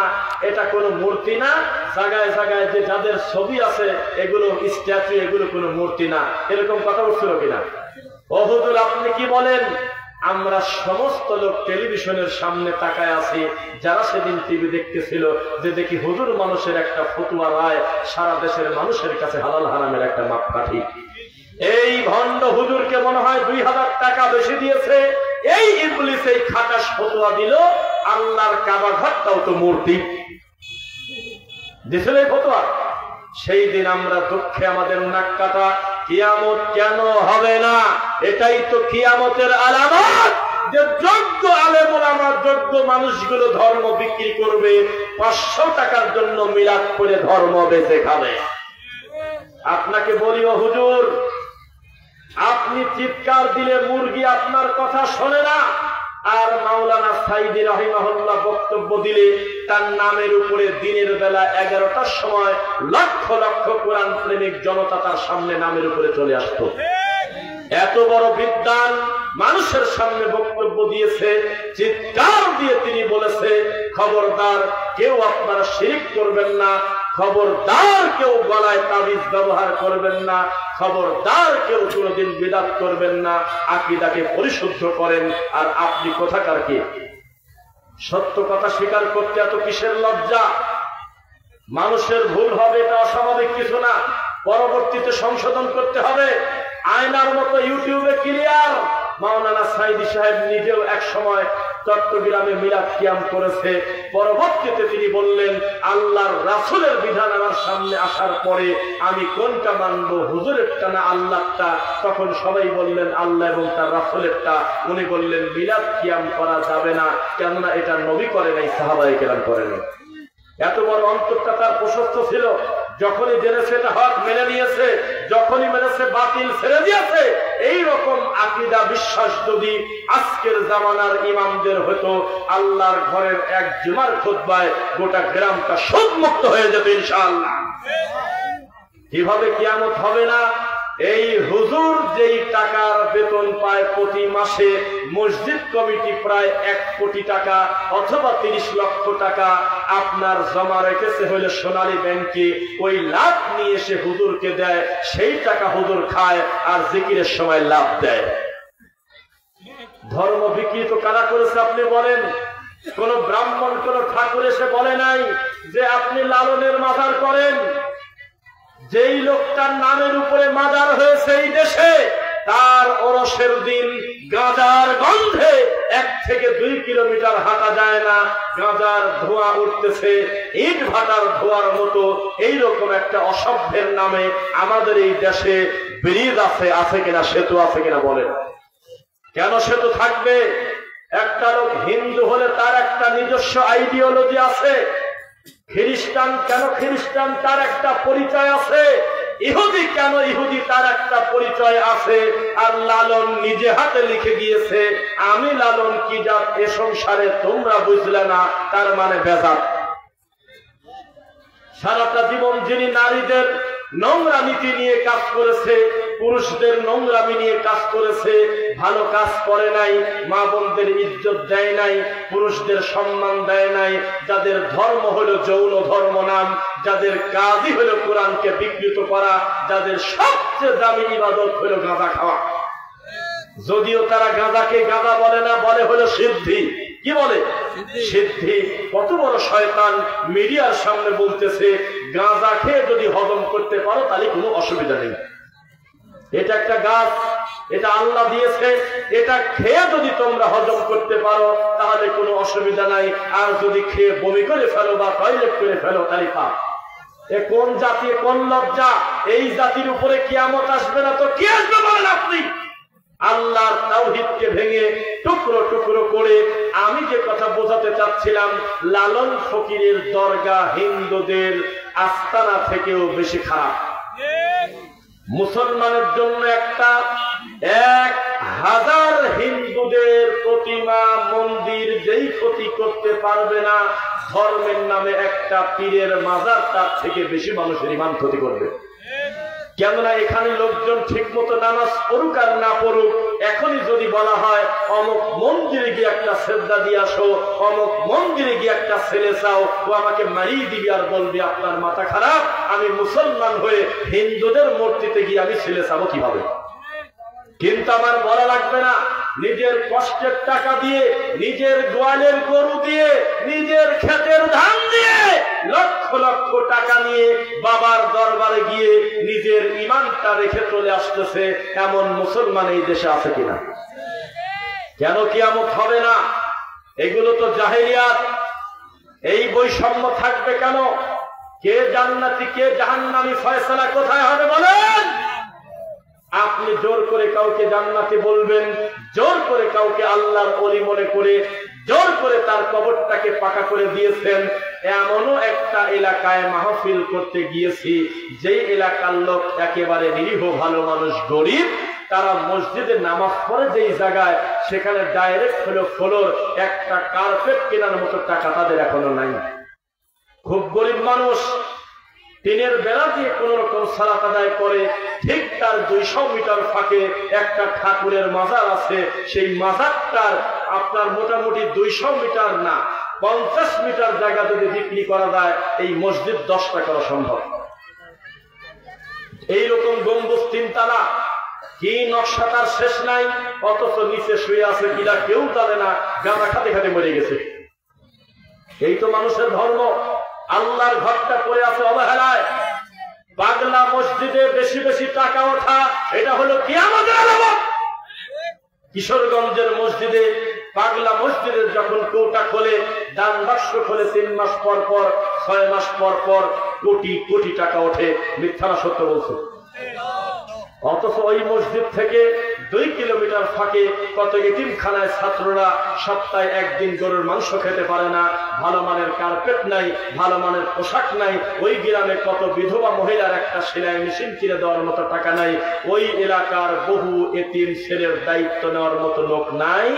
এটা কোনো মূর্তি না। জায়গায় জায়গায় যে যাদের ছবি আছে এগুলো স্ট্যাচু, এগুলো কোনো মূর্তি না। এরকম কথা উঠছিল কিনা? ও হুজুর, আপনি কি বলেন? আমরা সমস্ত লোক টেলিভিশনের সামনে তাকায় আছি, যারা সেদিন টিভি দেখতেছিল, যে দেখি হুজুর মানুষের একটা ফতোয়া রায় সারা দেশের মানুষের কাছে হালাল হারামের একটা মাপকাঠি। এই ভণ্ড হুজুরকে মনে হয় 2000 টাকা বেশি দিয়েছে। এই ইবলিস এই খাটাস ফতোয়া দিল আল্লাহর কাবা ঘরটাও তো মূর্তি। দিছিল এই ফতোয়া। সেই দিন আমরা দুঃখে আমাদের নাক কাটা। কিয়ামত কেন হবে না? এটাই তো কিয়ামতের আলামত, যে যোগ্য আলেম ওলামা, যোগ্য মানুষগুলো ধর্ম বিক্রি করবে, 500 টাকার জন্য মিলাদ করে ধর্ম বেঁচে খাবে। আপনাকে বলি, ও হুজুর, আপনি চিৎকার দিলে মুরগি আপনার কথা শোনে না। আর মাওলানা সাইদি রাহিমাহুল্লাহ বক্তব্য দিলে তার নামের উপরে দিনের বেলা 11টার সময় লক্ষ লক্ষ কোরআন প্রেমিক জনতা তার সামনে নামের উপরে চলে আসতো। এত বড় বিদ্বান মানুষের সামনে বক্তব্য দিয়েছে, চিৎকার দিয়ে তিনি বলেছে, খবরদার কেউ আপনারা শিরক করবেন না, খবরদার কেউ গলায় তাবিজ ব্যবহার করবেন না, খবরদার কেউ কোনদিন বিদআত করবেন না, আকীদাকে পরিশুদ্ধ করেন। আর আপনি কোথাকার কে? সত্য কথা স্বীকার করতে এত কিসের লজ্জা? মানুষের ভুল হবে, এটা অস্বাভাবিক কিছু না, পরবর্তীতে সংশোধন করতে হবে। আয়নার মতো ইউটিউবে ক্লিয়ার। মাওলানা সাইদি সাহেব নিজেও এক সময় চট্টগ্রামে মিলাদ কিয়াম করেছে। পরবর্তীতে তিনি বললেন, আল্লাহর রাসূলের বিধান আমার সামনে আসার পরে আমি কোনটা মানব, হুজুরেরটা না আল্লাহরটা? তখন সবাই বললেন আল্লাহ এবং তার রাসূলেরটা। উনি বললেন মিলাদ কিয়াম করা যাবে না, কেননা এটা নবী করে নাই, সাহাবায়ে কেরাম করে নাই। এত বড় অন্তরটা তার প্রশস্ত ছিল। যখনই জেনেছে এটা হক মেনে নিয়েছে, যখনই মেনেছে বাতিল ছেড়ে দিয়েছে। এইরকম আকীদা বিশ্বাস যদি আজকের জামানার ইমামদের হতো, আল্লাহর ঘরের এক জুমার খুতবায় গোটা গ্রামটা সুদমুক্ত হয়ে যেত ইনশাআল্লাহ। কিভাবে কিয়ামত হবে না? এই হুজুর যেই টাকার বেতন পায় প্রতি মাসে, মসজিদ কমিটি প্রায় 1 কোটি টাকা অথবা 30 লক্ষ টাকা আপনার জমা রেখেছে হলে সোনালী ব্যাংকে, ওই লাভ নিয়ে এসে হুজুরকে দেয়, সেই টাকা হুজুর খায় আর জিকিরের সময় লাভ দেয়। ধর্ম বিকৃত কারা করেছে আপনি বলেন? কোন ব্রাহ্মণ কোন ঠাকুর এসে বলে নাই যে আপনি লালনের মাজার করেন। যেই লোকটার নামের উপরে মাজার হয়েছে এই দেশে, তার ওরসের দিন গাঁজার গন্ধে 1 থেকে 2 কিলোমিটার হাঁটা যায় না, গাঁজার ধোঁয়া উঠতেছে ইট ভাটার ধোঁয়ার মতো। এইরকম একটা অসভ্যের নামে আমাদের এই দেশে ব্রিজ আছে কিনা, সেতু আছে কিনা বলেন? কেন সেতু থাকবে? একটা লোক হিন্দু হলে তার একটা নিজস্ব আইডিওলজি আছে। খ্রিস্টান কেন খ্রিস্টান, তার একটা পরিচয় আছে। ইহুদি কেন ইহুদি, তার একটা পরিচয় আছে। আর লালন নিজে হাতে লিখে গিয়েছে, আমি লালন কি জাত এ সংসারে তোমরা বুঝলে না, তার মানে বেজাত। সারাটা জীবন যিনি নারীদের নোংরা নীতি নিয়ে কাজ করেছে, পুরুষদের নোংরামি নিয়ে কাজ করেছে, ভালো কাজ করে নাই, মা বোনদের ইজ্জত দেয় নাই, পুরুষদের সম্মান দেয় নাই, যাদের ধর্ম হলো যৌন ধর্ম নাম, যাদের কাজই হলো কোরআনকে বিকৃত করা, যাদের সবচেয়ে দামি ইবাদত হলো গাঁজা খাওয়া। যদিও তারা গাঁজাকে গাঁজা বলে না, বলে হলো সিদ্ধি। কি বলে? সিদ্ধি। কত বড় শয়তান মিডিয়ার সামনে বলতেছে গাঁজা খেয়ে যদি হজম করতে পারো তাহলে কোনো অসুবিধা নেই। এটা একটা গাছ, এটা আল্লাহ দিয়েছে, এটা খেয়ে যদি তোমরা হজম করতে পারো তাহলে কোনো অসুবিধা নাই। আর যদি খেয়ে বমি করে ফেলো বা টয়লেট করে ফেলো তাহলে পাপ। এ কোন জাতি, কোন লজ্জা? এই জাতির উপরে কিয়ামত আসবে না তো কি আসবে বলেন আপনি? আল্লাহর তাওহীদকে ভেঙে টুকরো টুকরো করে। আমি যে কথা বোঝাতে চাচ্ছিলাম, লালন ফকিরের দরগা হিন্দুদের আস্তানা থেকেও বেশি খারাপ। মুসলমানের জন্য একটা 1000 হিন্দুদের প্রতিমা মন্দির যেই ক্ষতি করতে পারবে না, ধর্মের নামে একটা পীরের মাজার তার থেকে বেশি মানুষের ঈমান ক্ষতি করবে। কেননা এখানে লোকজন ঠিক মতো নামাজ পড়ুক আর না পড়ুক, এখনই যদি বলা হয় অমুক মন্দিরে গিয়ে একটা সেজদা দিয়ে আসো, অমুক মন্দিরে গিয়ে একটা ছেলে চাও, ও আমাকে মারিয়ে দিবি আর বলবি আপনার মাথা খারাপ, আমি মুসলমান হয়ে হিন্দুদের মূর্তিতে গিয়ে আমি ছেলে চাবো কিভাবে? কিন্তু আমার বলা লাগবে না, নিজের কষ্টের টাকা দিয়ে, নিজের গোয়ালের গরু দিয়ে, নিজের ক্ষেতের ধান দিয়ে লক্ষ লক্ষ টাকা নিয়ে বাবার দরবারে গিয়ে নিজের ঈমানটা রেখে চলে আসতেছে এমন মুসলমান এই দেশে আছে কিনা? কেন কিয়ামত হবে না? এগুলো তো জাহেলিয়াত। এই বৈষম্য থাকবে কেন? কে জান্নাতি কে জাহান্নামী ফয়সালা কোথায় হবে বলেন? আপনি জোর করে কাউকে জান্নাতি বলবেন, জোর করে কাউকে আল্লাহর ওলি মনে করে, জোর করে তার কবরটাকে পাকা করে দিয়েছেন। এমনও একটা এলাকায় মাহফিল করতে গিয়েছি, যেই এলাকার লোক একেবারে নিরীহ ভালো মানুষ, গরিব, তারা মসজিদে নামাজ পড়ে যেই জায়গায়, সেখানে ডাইরেক্ট হলো ফ্লোর, একটা কার্পেট কেনার মতো টাকা তাদের এখনো নাই। খুব গরিব মানুষ, দিনের বেলা দিয়ে কোন রকম সালাত আদায় করে। ঠিক তার 200 মিটার ফাঁকে একটা ঠাকুরের মাজার আছে, সেই মাজারটার আপনার মোটামুটি 200 মিটার না 50 মিটার জায়গা যদি বিক্রি করা যায়, এই মসজিদ 10 টাকা করা সম্ভব। এইরকম গম্বুজ 3 তলা, কি নকশা তার শেষ নাই, অথচ নিচে শুয়ে আছে কিনা কেউ জানে না, গাঁদা খাতে খাতে মরে গেছে। এই তো মানুষের ধর্ম। আল্লাহর ঘরটা পড়ে আছে অবহেলায়। পাগলা মসজিদে বেশি বেশি টাকা ওঠা, এটা হলো কিয়ামতের আলামত। কিশোরগঞ্জের মসজিদে, পাগলা মসজিদের যখন কৌটা খোলে, দান বাক্স খোলে, 3 মাস পর পর 6 মাস পর পর কোটি কোটি টাকা ওঠে। মিথ্যা না সত্য বলছে? অথচ ওই মসজিদ থেকে 2 কিলোমিটার ফাঁকে কত এতিমখানায় ছাত্ররা সপ্তাহে 1 দিন গরুর মাংস খেতে পারে না, ভালো মানের কার্পেট নাই, ভালো মানের পোশাক নাই। ওই গ্রামে কত বিধবা মহিলার একটা সেলাই মেশিন কিনে দেওয়ার মতো টাকা নাই। ওই এলাকার বহু এতিম ছেলের দায়িত্ব নেওয়ার মতো লোক নাই।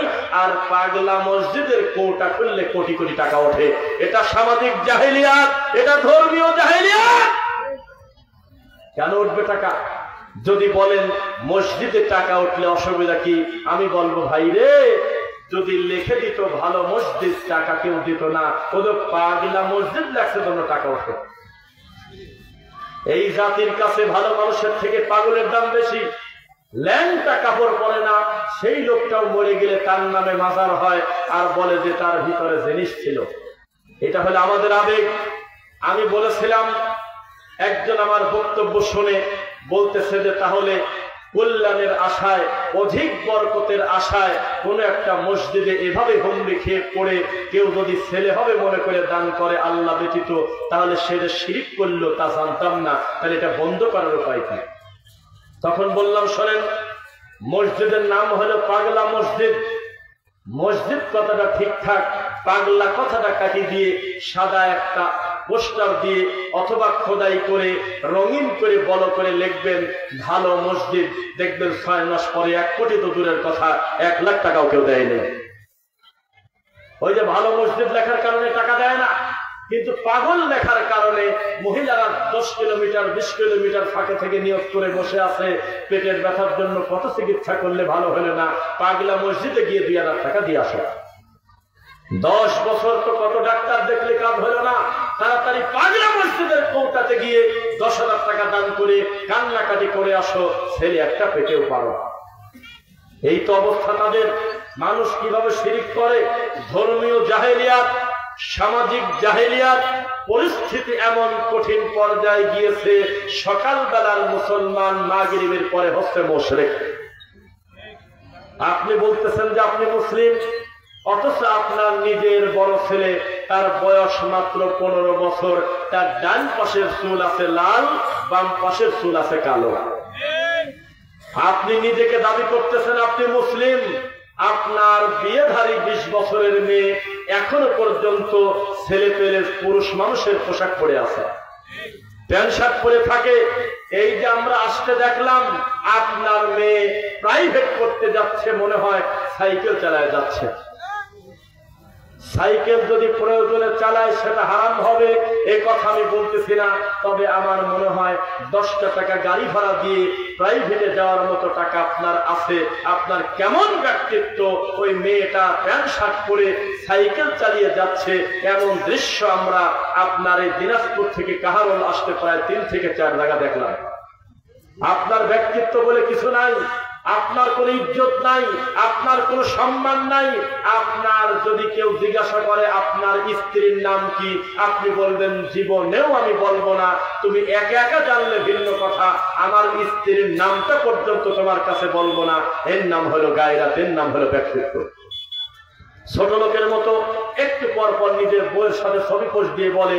আর পাগলা মসজিদের কৌটা খুললে কোটি কোটি টাকা ওঠে। এটা সামাজিক জাহেলিয়াত, এটা ধর্মীয় জাহেলিয়াত। কেন উঠবে টাকা? যদি বলেন মসজিদে টাকা উঠলে অসুবিধা কি, আমি বলবো ভাই রে, যদি লিখে দিত ভালো মসজিদ, টাকা কেউ দিত না। ওদের পাগলা মসজিদ লেখছে জন্য টাকা ওঠে। এই জাতির কাছে ভালো মানুষের থেকে পাগলের দাম বেশি। ল্যাংটা কাপড় পরে না, সেই লোকটাও মরে গেলে তার নামে মাজার হয়, আর বলে যে তার ভিতরে জিনিস ছিল। এটা হলো আমাদের আবেগ। আমি বলেছিলাম, একজন আমার বক্তব্য শুনে বলতেছে যে তাহলে কল্যাণের আশায়, অধিক বরকতের আশায় কোন একটা মসজিদে এভাবে হুমড়ি খেয়ে পড়ে কেউ যদি ছেলে হবে মনে করে দান করে আল্লাহ ব্যতীত, তাহলে সে যে শিরক করলো তা জানতাম না, তাহলে এটা বন্ধ করার উপায় কি? তখন বললাম, শোনেন, মসজিদের নাম হলো পাগলা মসজিদ। মসজিদ কথাটা ঠিকঠাক, পাগলা কথাটা কাটিয়ে দিয়ে সাদা একটা পোস্টার দিয়ে অথবা খোদাই করে রঙিন করে বড় করে লিখবেন ভালো মসজিদ। দেখবেন 6 মাস পরে 1 কোটি তো দূরের কথা, 1 লাখ টাকাও কেউ দেয়নি। ওই যে ভালো মসজিদ লেখার কারণে টাকা দেয় না, কিন্তু পাগল লেখার কারণে মহিলারা 10 কিলোমিটার 20 কিলোমিটার ফাঁকে থেকে নিয়োগ করে বসে আছে। পেটের ব্যথার জন্য কত চিকিৎসা করলে ভালো হলো না, পাগলা মসজিদে গিয়ে 2000 টাকা দিয়ে আসে। 10 বছর তো কত ডাক্তার দেখলে কাজ হলো না, তাড়াতাড়ি পাগলা মসজিদের কৌটাতে গিয়ে 10,000 টাকা দান করে কান্নাকাটি করে আসো, ছেলে একটা পেটেও পারো। এই তো অবস্থা তাদের। মানুষ কিভাবে শিরক করে? ধর্মীয় জাহেলিয়াত, সামাজিক জাহেলিয়াত। পরিস্থিতি এমন কঠিন পর্যায়ে গিয়েছে, সকালবেলার মুসলমান মাগরিবের পরে হচ্ছে মুশরিক। আপনি বলতেছেন যে আপনি মুসলিম, অথচ আপনার নিজের বড় ছেলে, তার বয়স মাত্র 15 বছর, তার ডান পাশের চুল আছে লাল, বাম পাশের চুল আছে কালো। আপনি নিজেকে দাবি করতেছেন আপনি মুসলিম, আপনার বিয়েধারী 20 বছরের মেয়ে এখনো পর্যন্ত ছেলে পেলে পুরুষ মানুষের পোশাক পরে আছে, প্যান্ট শার্ট পরে থাকে। এই যে আমরা আসতে দেখলাম, আপনার মেয়ে প্রাইভেট করতে যাচ্ছে, মনে হয় সাইকেল চালায় যাচ্ছে। সাইকেল যদি প্রয়োজনে চালায় সেটা হারাম হবে, এ কথা আমি বলতেছি না। তবে আমার মনে হয় 10টা টাকা গাড়ি ভাড়া দিয়ে প্রাইভেটে যাওয়ার মতো টাকা আপনার আছে। আপনার কেমন ব্যক্তিত্ব, ওই মেয়েটা প্যান্ট শার্ট পরে সাইকেল চালিয়ে যাচ্ছে, এমন দৃশ্য আমরা আপনার এই দিনাজপুর থেকে কাহারোল আসতে প্রায় 3 থেকে 4 জায়গা দেখলাম। আপনার ব্যক্তিত্ব বলে কিছু নাই, আপনার কোন ইজ্জত নাই, আপনার কোন সম্মান নাই। আপনার যদি কেউ জিজ্ঞাসা করে আপনার স্ত্রীর নাম কি, আপনি বলবেন জীবনেও আমি বলবো না, তুমি একা একা জানলে ভিন্ন কথা, আমার স্ত্রীর নামটা পর্যন্ত তোমার কাছে বলবো না। এর নাম হলো গায়রাত, এর নাম হলো ব্যক্তিত্ব। ছোট লোকের মতো একটু পর পর নিজের বউয়ের সাথে ছবি পোস্ট দিয়ে বলে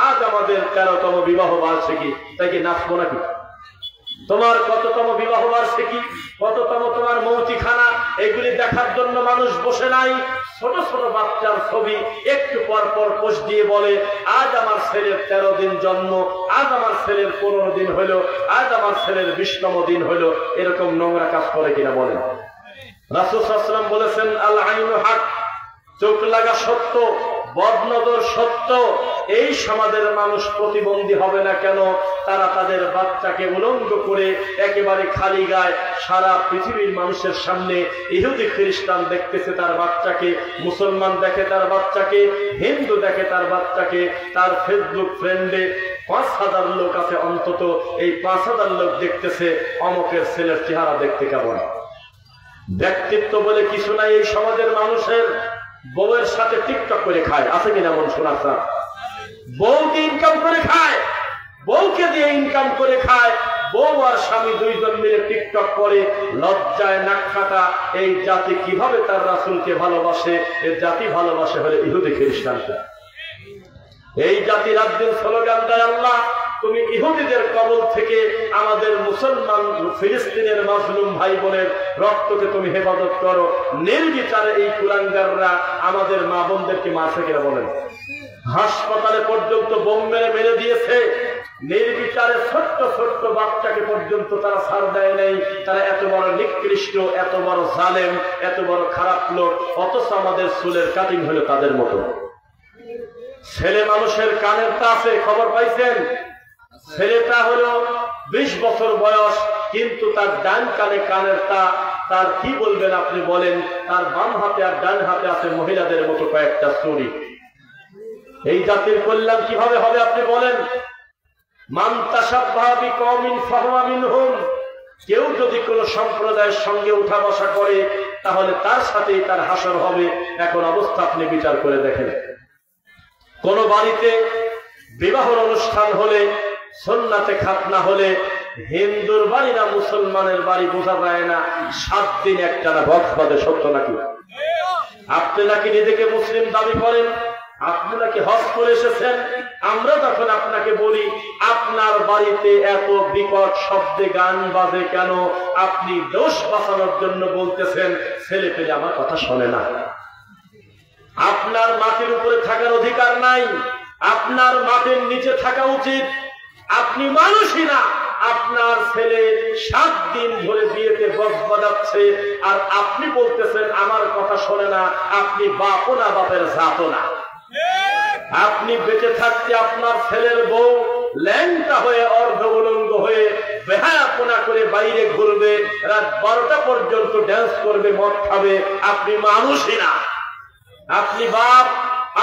আজ আমাদের 13তম বিবাহ বার্ষিকী, তাই কি নাচবো নাকি? তোমার কততম বিবাহ বার্ষিকী, কততম তোমার মৌতিখানা, এগুলি দেখার জন্য মানুষ বসে নাই। ছোট ছোট বাচ্চার ছবি একটু পর পর পোস্ট দিয়ে বলে, আজ আমার ছেলের 13 দিন জন্ম, আজ আমার ছেলের 15 দিন হলো, আজ আমার ছেলের 20তম দিন হলো। এরকম নোংরা কাজ করে কিনা বলেন? রাসূল সাল্লাল্লাহু আলাইহি ওয়াসাল্লাম বলেছেন, আল আইনু হক, চোখ লাগা সত্য, বদনজর সত্য। এই সমাজের মানুষ প্রতিবন্ধী হবে না কেন? তারা তাদের বাচ্চাকে উলঙ্গ করে একেবারে খালি গায় সারা পৃথিবীর মানুষের সামনে, ইহুদি খ্রিস্টান দেখতেছে তার বাচ্চাকে, মুসলমান দেখে তার বাচ্চাকে, হিন্দু দেখে তার বাচ্চাকে। তার ফেসবুক ফ্রেন্ডে 5000 লোক আছে অন্তত, এই 5000 লোক দেখতেছে অমকের ছেলের চেহারা দেখতে কেমন। ব্যক্তিত্ব বলে কিছু নাই এই সমাজের মানুষের। বউয়ের সাথে টিকটক করে খায়, আছে কিনা মন শোনা? বউ দিয়ে ইনকাম করে খায়, বউকে দিয়ে ইনকাম করে খায়। বউ আর স্বামী দুইজন মিলে টিকটক করে, লজ্জায় নাক কাটা। এই জাতি কিভাবে তার রাসূলকে ভালোবাসে? এই জাতি ভালোবাসে হলে ইহুদি খ্রিস্টানকে। এই জাতি রাত দিন স্লোগান দেয়, আল্লাহ তুমি ইহুদিদের কবল থেকে আমাদের মুসলমান ফিলিস্তিনের মাজলুম ভাই বোনের রক্তকে তুমি হেফাজত করো। নির্বিচারে এই কুলাঙ্গাররা আমাদের মা বোনদেরকে মারছে কিনা বলেন? হাসপাতালে পর্যন্ত বোম মেরে দিয়েছে। নির্বিচারে ছোট্ট ছোট্ট বাচ্চাকে পর্যন্ত তারা ছাড় দেয় নাই। তারা এত বড় নিকৃষ্ট, এত বড় জালেম, এত বড় খারাপ লোক। অথচ আমাদের চুলের কাটিং হলো তাদের মতো। ছেলে মানুষের কানের তা আছে, খবর পাইছেন? ছেলেটা হলো 20 বছর বয়স, কিন্তু তার ডান কানে কানের তা। তার কি বলবেন আপনি বলেন? তার বাম হাতে আর ডান হাতে আছে মহিলাদের মতো কয়েকটা চুড়ি। এই জাতির কল্যাণ কিভাবে হবে আপনি বলেন? মান তাশাব্বাহা বিকওমিন ফাহুয়া মিনহুম। কেউ যদি কোন সম্প্রদায়ের সঙ্গে উঠা বসা করে তাহলে তার সাথেই তার হাসর হবে। এখন অবস্থা আপনি বিচার করে দেখেন। কোন বাড়িতে বিবাহের অনুষ্ঠান হলে, সুন্নাতে খাতনা হলে, হিন্দুর বাড়ি না মুসলমানের বাড়ি বোঝা যায় না। 7 দিন একটানা বক্স বাজে, সত্য নাকি? আপনি নাকি নিজেকে মুসলিম দাবি করেন, আপনি নাকি হজ করে এসেছেন। আমরা যখন আপনাকে বলি আপনার বাড়িতে এত বিকট শব্দে গান বাজে কেন, আপনি দোষ বাঁচানোর জন্য বলতেছেন ছেলে পেলে আমার কথা শোনে না। আপনার মাটির উপরে থাকার অধিকার নাই, আপনার মাটির নিচে থাকা উচিত। আপনি মানুষই না। আপনার ছেলে 7 দিন ধরে বিয়েতে বক্স বাজাচ্ছে, আর আপনি বলতেছেন আমার কথা শোনে না। আপনি বাপও না, বাপের জাতও না। আপনি বেঁচে থাকতে আপনার ছেলের বউ ল্যাংটা হয়ে, অর্ধ উলঙ্গ হয়ে, বেহায়াপনা করে বাইরে ঘুরবে, রাত 12টা পর্যন্ত ড্যান্স করবে, মদ খাবে। আপনি মানুষই না। আপনি বাপ,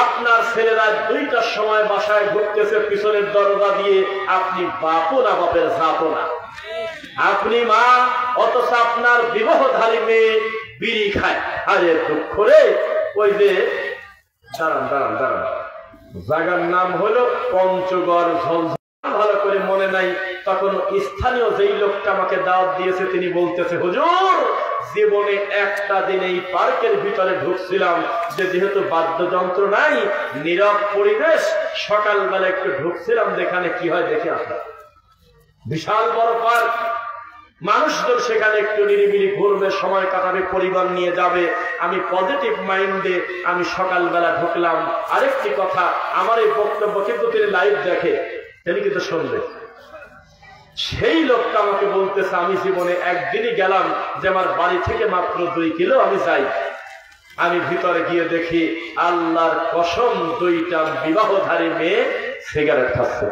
আপনার ছেলেরা 2টার সময় বাসায় ঢুকতেছে পিছনের দরজা দিয়ে। আপনি বাপও না, বাপের জাতও না। আপনি মা, অথচ আপনার বিবাহধারী মেয়ে বিড়ি খায়। আরে দুঃখ রে। ওই যে দাঁড়ান জায়গার নাম হলো পঞ্চগড় ঝলঝল, ভালো করে মনে নাই। তখন স্থানীয় যেই লোকটা আমাকে দাওয়াত দিয়েছে তিনি বলতেছে, হুজুর জীবনে একটা দিন এই পার্কের ভিতরে ঢুকছিলাম, যেহেতু বাদ্যযন্ত্র নাই, নীরব পরিবেশ, সকালবেলা একটু ঢুকছিলাম, যেখানে কি হয় দেখে আসলাম। বিশাল বড় পার্ক, মানুষজন সেখানে একটু নিরিবিলি ঘুরবে, সময় কাটাবে, পরিবার নিয়ে যাবে। আমি পজিটিভ মাইন্ডে আমি সকালবেলা ঢুকলাম। আরেকটি কথা, আমার এই বক্তব্য কিন্তু তিনি লাইভ দেখে, তিনি কিন্তু শুনবে। সেই লোকটা আমাকে বলতেছে আমি জীবনে একদিনই গেলাম যে আমার বাড়ি থেকে মাত্র 2 কিলো আমি যাই। আমি ভিতরে গিয়ে দেখি আল্লাহর কসম 2টা বিবাহধারী মেয়ে সিগারেট খাচ্ছে।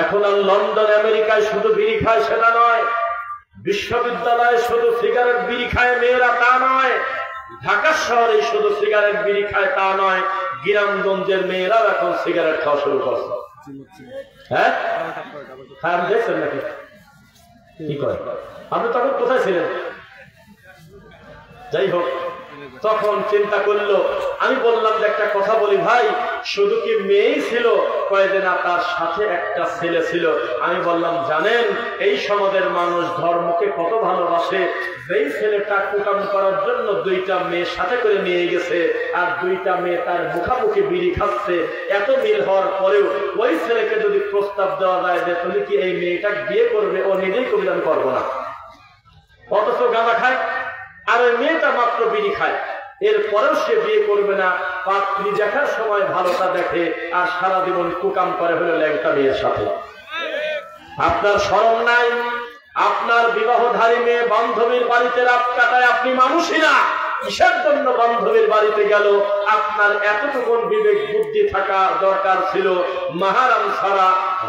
এখন আর লন্ডন আমেরিকায় শুধু বিড়ি খায় সেটা নয়, বিশ্ববিদ্যালয়ে শুধু সিগারেট বিড়ি খায় মেয়েরা তা নয়, ঢাকা শহরে শুধু সিগারেট বিড়ি খায় তা নয়, গ্রামগঞ্জের মেয়েরাও এখন সিগারেট খাওয়া শুরু করছে। হ্যাঁ, দেখছেন নাকি? কি করে? আপনি তখন কোথায় ছিলেন? যাই হোক, তখন চিন্তা করলো, আমি বললাম যে একটা কথা বলি ভাই, শুধু কি মেয়েই ছিল? কয়েকদিন তার সাথে একটা ছেলে ছিল। আমি বললাম, জানেন এই সমাজের মানুষ ধর্মকে কত ভালোবাসে, যেই ছেলেটা কুকাম করার জন্য 2টা মেয়ে সাথে করে নিয়ে গেছে, আর 2টা মেয়ে তার মুখামুখি বিড়ি খাচ্ছে, এত মিল হওয়ার পরেও ওই ছেলেকে যদি প্রস্তাব দেওয়া যায় যে তুমি কি এই মেয়েটা বিয়ে করবে, ও নিজেই কবি আমি করবো না। অথচ গাঁজা খায় আর ওই মেয়েটা মাত্র বিড়ি খায়, এরপরেও সে বিয়ে করবে না। পাত্রী দেখার সময় ভালোটা দেখে আর সারা জীবন কুকাম করে হলো ল্যাংটা মেয়ের সাথে। আপনার শরম নাই? আপনার বিবাহধারী মেয়ে বান্ধবীর বাড়িতে রাত কাটায়, আপনি মানুষই না। কিসের জন্য বান্ধবীর বাড়িতে গেল? আপনার এতটুকু বিবেক বুদ্ধি থাকা দরকার ছিল। মাহারাম ছাড়া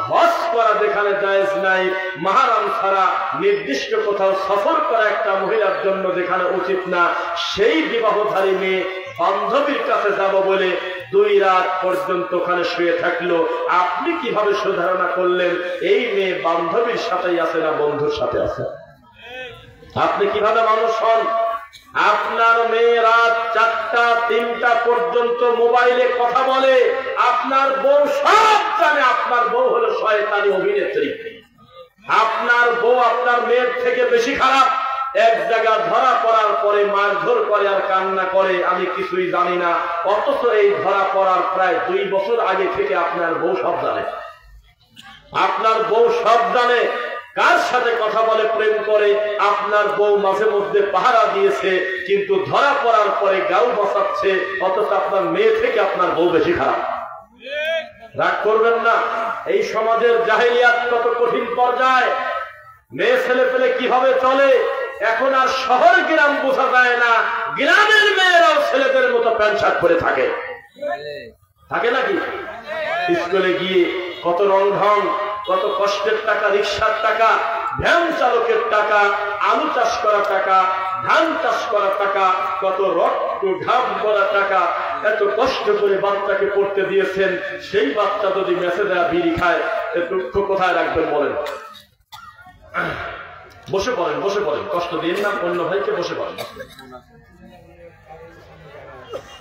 হজ করা যেখানে জায়েজ নাই, মাহারাম ছাড়া নির্দিষ্ট কোথাও সফর করা একটা মহিলার জন্য যেখানে উচিত না, সেই বিবাহধারী মেয়ে বান্ধবীর কাছে যাব বলে 2 রাত পর্যন্ত ওখানে শুয়ে থাকলো। আপনি কিভাবে সুধারণা করলেন এই মেয়ে বান্ধবীর সাথেই আছে না বন্ধুর সাথে আছে? আপনি কিভাবে মানুষ হন? আপনার মেয়ে রাত 4টা 3টা পর্যন্ত মোবাইলে কথা বলে, আপনার বউ সব জানে। আপনার বউ হলো শয়তানি অভিনেত্রী। আপনার বউ আপনার মেয়ের থেকে বেশি খারাপ। এক জায়গা ধরা পড়ার পরে মারধর করে আর কান্না করে আমি কিছুই জানি না, অথচ এই ধরা পড়ার প্রায় 2 বছর আগে থেকে আপনার বউ সব জানে। আপনার বউ সব জানে কার সাথে কথা বলে, প্রেম করে। আপনার বউ মাঝে মধ্যে পাহারা দিয়েছে, কিন্তু ধরা পড়ার পরে গাও বসাচ্ছে, অথচ আপনার মেয়ে থেকে আপনার বউ বেশি খারাপ। রাগ করবেন না। এই সমাজের জাহেলিয়াত কত কঠিন পর্যায়ে, মেয়ে ছেলে পেলে কিভাবে চলে। এখন আর শহর গ্রাম বোঝা যায় না, গ্রামের মেয়েরাও ছেলেদের মতো প্যান্ট শার্ট পরে থাকে। থাকে নাকি? স্কুলে গিয়ে কত রং ঢং, কত কষ্টের টাকা, রিক্সার টাকা, ভ্যান চালকের টাকা, আলু চাষ করা টাকা, ধান চাষ করা টাকা, কত রক্ত ঘাম করা টাকা, এত কষ্ট করে বাচ্চাকে পড়তে দিয়েছেন। সেই বাচ্চা যদি মেসে দেয়া বিড়ি খায়, এ দুঃখ কোথায় রাখবেন বলেন? বসে পড়েন, বসে পড়েন, কষ্ট দিন না অন্য ভাইকে, বসে পড়েন।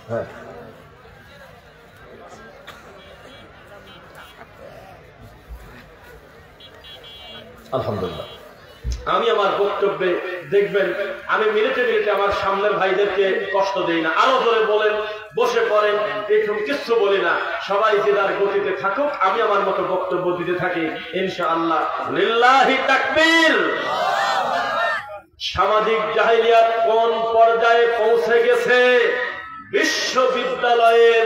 হ্যাঁ, আলহামদুলিল্লাহ। আমি আমার বক্তব্যে দেখবেন আমি মিনিটে মিনিটে আমার সামনের ভাইদেরকে কষ্ট দেই না। আরো ধরে বলেন, বসে পড়েন, এরকম কিচ্ছু বলি না। সবাই যে যার গতিতে থাকুক, আমি আমার মতো বক্তব্য দিতে থাকি ইনশাআল্লাহ। লিল্লাহি তাকবীর। সামাজিক জাহেলিয়াত কোন পর্যায়ে পৌঁছে গেছে? বিশ্ববিদ্যালয়ের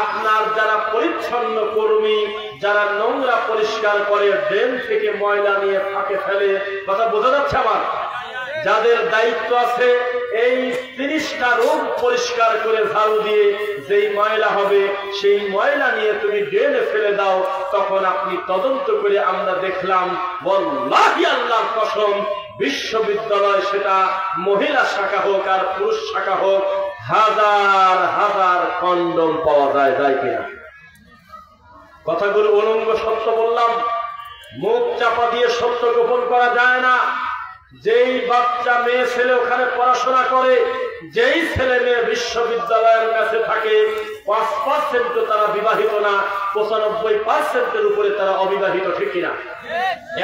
আপনার যারা পরিচ্ছন্ন কর্মী, যারা নোংরা পরিষ্কার করে, ড্রেন থেকে ময়লা নিয়ে ফাঁকে ফেলে, কথা বোঝা যাচ্ছে আমার? যাদের দায়িত্ব আছে এই 30টা রুম পরিষ্কার করে ঝাড়ু দিয়ে যেই ময়লা হবে সেই ময়লা নিয়ে তুমি ড্রেনে ফেলে দাও, তখন আপনি তদন্ত করে আমরা দেখলাম, ওয়াল্লাহি আল্লাহর কসম, বিশ্ববিদ্যালয় সেটা মহিলা শাখা হোক আর পুরুষ শাখা হোক, হাজার হাজার কন্ডম পাওয়া যায়, যায় কিনা? কথাগুলো উলঙ্গ সত্য বললাম, মুখ চাপা দিয়ে সত্য গোপন করা যায় না। যেই বাচ্চা মেয়ে ছেলে ওখানে পড়াশোনা করে, যেই ছেলে মেয়ে বিশ্ববিদ্যালয়ের কাছে থাকে, 5% তারা বিবাহিত না, 95%-এর উপরে তারা অবিবাহিত, ঠিক কিনা?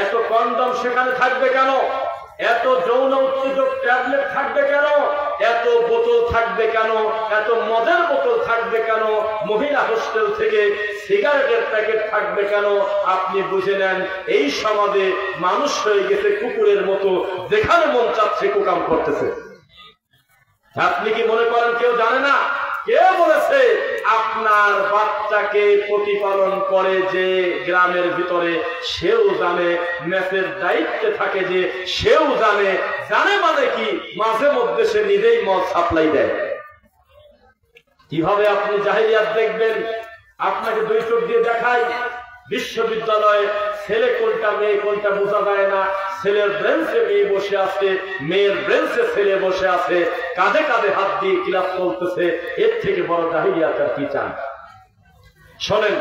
এত কন্ডম সেখানে থাকবে কেন? এত যৌন উত্তেজক ট্যাবলেট থাকবে কেন? এত বোতল থাকবে কেন? এত মদের বোতল থাকবে কেন? মহিলা হোস্টেল থেকে সিগারেটের প্যাকেট থাকবে কেন? আপনি বুঝে নেন এই সমাজে মানুষ হয়ে গেছে কুকুরের মতো, যেখানে মন চাচ্ছে কুকাম করতেছে। আপনি কি মনে করেন কেউ জানে না? কে বলেছে? আপনার বাচ্চাকে প্রতিপালন করে যে গ্রামের ভিতরে, সেও জানে। মেসের দায়িত্বে থাকে যে, সেও জানে। জানে মানে কি? মাঝে মধ্যে সে নিজেই মদ সাপ্লাই দেয়। কিভাবে আপনি জাহেলিয়াত দেখবেন? আপনাকে 2 চোখ দিয়ে দেখাই। বিশ্ববিদ্যালয়ে ছেলে কোনটা মেয়ে কোনটা বোঝা যায় না। ছেলের ব্রেঞ্চে মেয়ে বসে আছে, মেয়ের ব্রেঞ্চে ছেলে বসে আছে, কাঁধে কাঁধে হাত দিয়ে ক্লাস চলতেছে। এর থেকে বড় জাহেলিয়াত আর কি চান? শোনেন,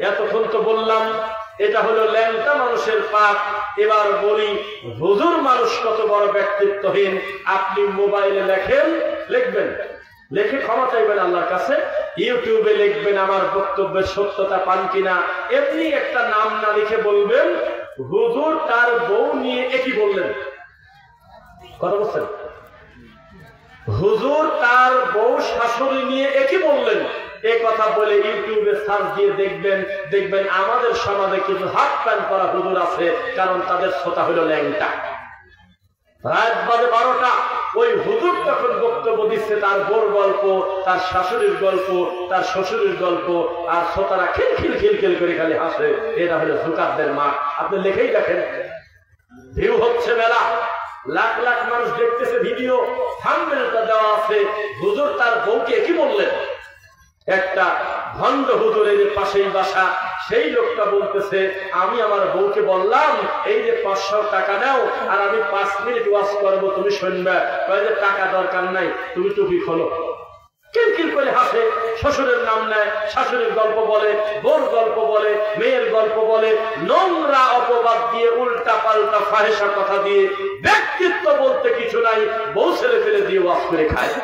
এতক্ষণ তো বললাম এটা হলো ল্যাংটা মানুষের পাপ। এবার বলি, হুজুর মানুষ কত বড় ব্যক্তিত্বহীন। আপনি মোবাইলে লেখেন, লিখবেন লেখে ক্ষমা চাইবেন আল্লাহর কাছে। ইউটিউবে লিখবেন আমার বক্তব্যের সত্যতা পান কিনা, এমনি একটা নাম না লিখে বলবেন হুজুর তার বউ নিয়ে একই বললেন। কথা বলছেন? হুজুর তার বউ শাশুড়ি নিয়ে একই বললেন, এই কথা বলে ইউটিউবে সার্চ দিয়ে দেখবেন আমাদের সমাজে কিছু হাত প্যান্ট করা হুজুর আছে, কারণ তাদের শ্রোতা হলো ল্যাংটা। রাত বাজে 12টা, ওই হুজুর তখন বক্তব্য দিচ্ছে তার বউর গল্প, তার শাশুড়ির গল্প, তার শ্বশুরের গল্প, আর শ্রোতারা খিলখিল করে খালি হাসে। এটা হলো জুকারদের মা। আপনি লেখেই দেখেন, ভিউ হচ্ছে মেলা, লাখ লাখ মানুষ দেখতেছে ভিডিও, থাম্বনেলটা দেওয়া আছে হুজুর তার বউকে কি বললেন। একটা ভণ্ড হুজুরের পাশেই বাসা, সেই লোকটা বলতেছে আমি আমার বউকে বললাম এই যে 500 টাকা নাও আর আমি 5 মিনিট ওয়াজ করবো, তুমি শুনবে। যে টাকা দরকার নাই, তুমি টুপি খোলো। কিলকিল করে হাসে, শ্বশুরের নাম নেয়, শাশুড়ির গল্প বলে, বোর গল্প বলে, মেয়ের গল্প বলে, নোংরা অপবাদ দিয়ে, উল্টা পাল্টা ফাহেসা কথা দিয়ে, ব্যক্তিত্ব বলতে কিছু নাই, বউ ছেলে ফেলে দিয়ে ওয়াজ করে খায়।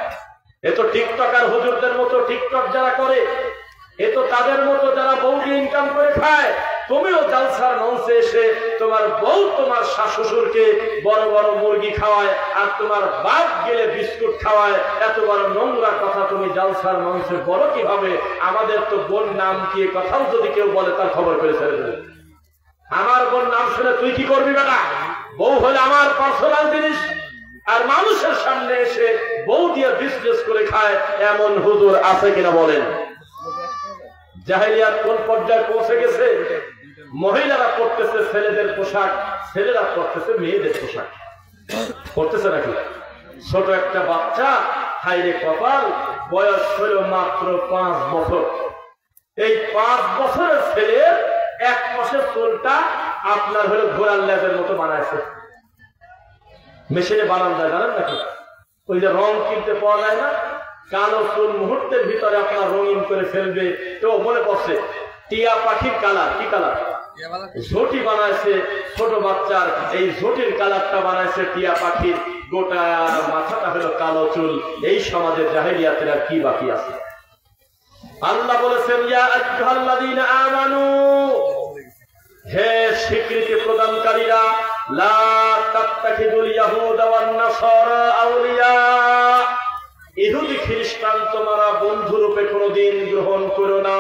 এ তো টিকটক আর হুজুরদের মতো টিকটক যারা করে, এ তো তাদের মতো যারা বউ দিয়ে ইনকাম করে খায়। তুমিও জালসার মঞ্চে এসে তোমার বউ তোমার শাশুড়কে বড় বড় মুরগি খাওয়ায়, আর তোমার বাপ গেলে বিস্কুট খাওয়ায়। এত বড় নোংরা কথা তুমি জালসার মঞ্চে বলো কিভাবে? আমাদের তো বোন নাম কি কথাও যদি কেউ বলে তার খবর করে ছেড়ে দেবে। আমার বোন নাম শুনে তুই কি করবি বেটা? বউ হলে আমার পার্সোনাল জিনিস, আর মানুষের সামনে এসে বউ দিয়ে বিজনেস করে খায়, এমন হুজুর আছে কিনা বলেন? জাহেলিয়াত কোন পর্যায়ে পৌঁছে গেছে? মহিলারা পড়তেছে ছেলেদের পোশাক, ছেলেরা পড়তেছে মেয়েদের পোশাক। পড়তেছে নাকি? ছোট একটা বাচ্চা, হাইরে কপাল, বয়স হলো মাত্র 5 বছর। এই 5 বছরের ছেলের এক পাশের চুলটা আপনার হলো ঘোড়ার লেজের মতো বানাইছে। মেশিনে বানান যায় জানেন নাকি? ওই যে রং কিনতে পাওয়া যায় না, কালো চুল মুহূর্তের ভিতরে আপনার রঙিন করে ফেলবে। তো মনে পড়ছে টিয়া পাখির কালার, কি কালার? ঝুটি বানাইছে ছোট বাচ্চার, এই ঝুটির কালারটা বানাইছে টিয়া পাখির। গোটা মাথাটা হলো কালো চুল। এই সমাজে জাহেলিয়াতের আর কি বাকি আছে? আল্লাহ বলেছেন ইয়া আইয়ুহাল্লাযীনা আমানু, হে স্বীকৃতি প্রদানকারীরা, লা তাত্তাখিযুল ইয়াহুদা ওয়ান নাসারা আউলিয়া, ইহুদি খ্রিস্টান তোমরা বন্ধু রূপে কোনদিন গ্রহণ করো না।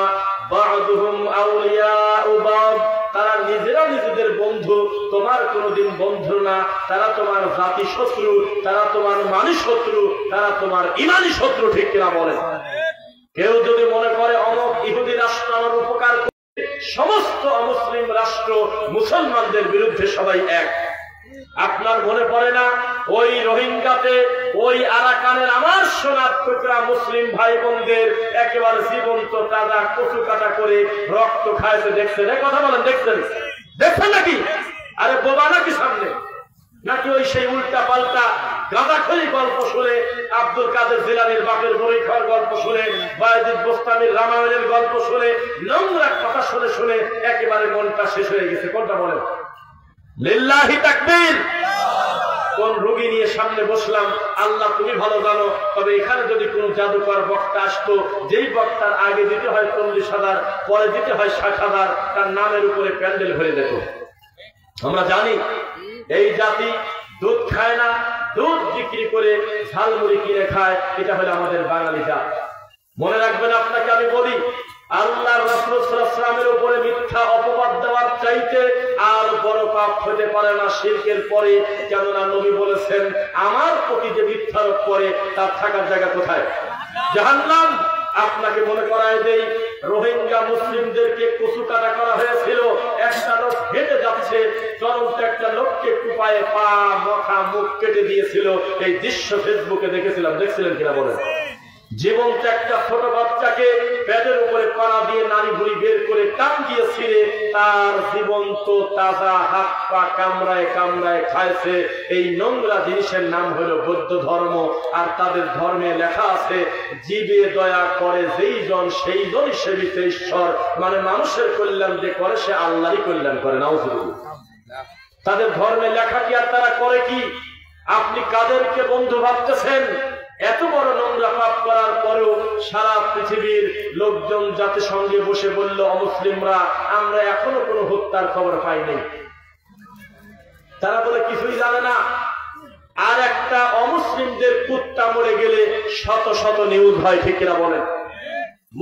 বা'দুহুম আউলিয়াউ বা'দ, তারা নিজেরা নিজেদের বন্ধু, তোমার কোনদিন বন্ধু না। তারা তোমার জাতি শত্রু, তারা তোমার মানব শত্রু, তারা তোমার ইমানি শত্রু। ঠিক কিনা বলেন? কেউ যদি মনে করে অমুক ইহুদি রাষ্ট্র আমার উপকার করে, সমস্ত অমুসলিম রাষ্ট্র মুসলমানদের বিরুদ্ধে সবাই এক। আপনার মনে পড়ে না ওই রোহিঙ্গাতে, ওই আরাকানের আমার সোনার টুকরা মুসলিম ভাই বোনদের একেবারে জীবন্ত তাজা কচু কাটা করে রক্ত খাইছে? দেখছেন? এই কথা বলেন, দেখছেন? দেখছেন নাকি? আরে বোবা নাকি সামনে? নাকি ওই সেই উল্টা পাল্টা গাঁজাখড়ি গল্প শুনে, আব্দুল কাদের জিলানীর বাপের বড়ি খাওয়ার গল্প শুনে, বায়েজিদ বোস্তামির রামায়ণের গল্প শুনে, নোংরা কথা শুনে শুনে একেবারে মনটা শেষ হয়ে গেছে? কোনটা বলেন? লিল্লাহি তাকবীর। কোন রোগী নিয়ে সামনে বসলাম আল্লাহ তুমি ভালো জানো। তবে এখানে যদি কোনো জাদুকর বক্তা আসতো, যেই বক্তার আগে দিতে হয় 40,000, পরে দিতে হয় 60,000, তার নামের উপরে প্যান্ডেল ভরে দিত। আমরা জানি এই জাতি দুধ খায় না, দুধ বিক্রি করে ঝালমুড়ি কিনে খায়। এটা হলো আমাদের বাঙালি জাত। মনে রাখবেন, আপনাকে আমি বলি, আল্লাহর রাসূল সাল্লাল্লাহু আলাইহি ওয়াসাল্লামের উপরে মিথ্যা অপবাদ দেওয়ার চাইতে আর বড় পাপ হতে পারে না শিরকের পরে। কেননা নবী বলেছেন, আমার প্রতি যে মিথ্যারোপ করে তার থাকার জায়গা কোথায়? জাহান্নাম। আপনাকে মনে করায় দেই, রোহিঙ্গা মুসলিমদেরকে কচু কাটা করা হয়েছিল। একটা লোক হেঁটে যাচ্ছে, চরন্ত একটা লোককে কুপায়ে পা মাথা মুখ কেটে দিয়েছিল। এই দৃশ্য ফেসবুকে দেখেছিলাম। দেখছিলেন কিনা বলেন? জীবন্ত একটা ছোট বাচ্চাকে পেটের উপরে পাড়া দিয়ে নারী ভুড়ি বের করে টান দিয়ে ছিঁড়ে তার জীবন্ত তাজা হাত পা কামড়ায় কামড়ায় খাইছে। এই নোংরা জিনিসের নাম হলো বৌদ্ধ ধর্ম। আর তাদের ধর্মে লেখা আছে, জীবে দয়া করে যেই জন সেই জনই সেবিত ঈশ্বর। মানে মানুষের কল্যাণ যে করে সে আল্লাহরই কল্যাণ করে। নাউজুবিল্লাহ। তাদের ধর্মে লেখা কি আর তারা করে কি? আপনি কাদেরকে বন্ধু ভাবতেছেন? এত বড় নোংরা পাপ করার পরেও সারা পৃথিবীর লোকজন জাতিসংঘে বসে বলল অমুসলিমরা আমরা এখনো কোনো হত্যার খবর পাইনি। তারা বলে কিছুই জানে না। আর একটা অমুসলিমদের কুত্তা মরে গেলে শত শত নিউজ হয়, ঠিক কিনা বলেন?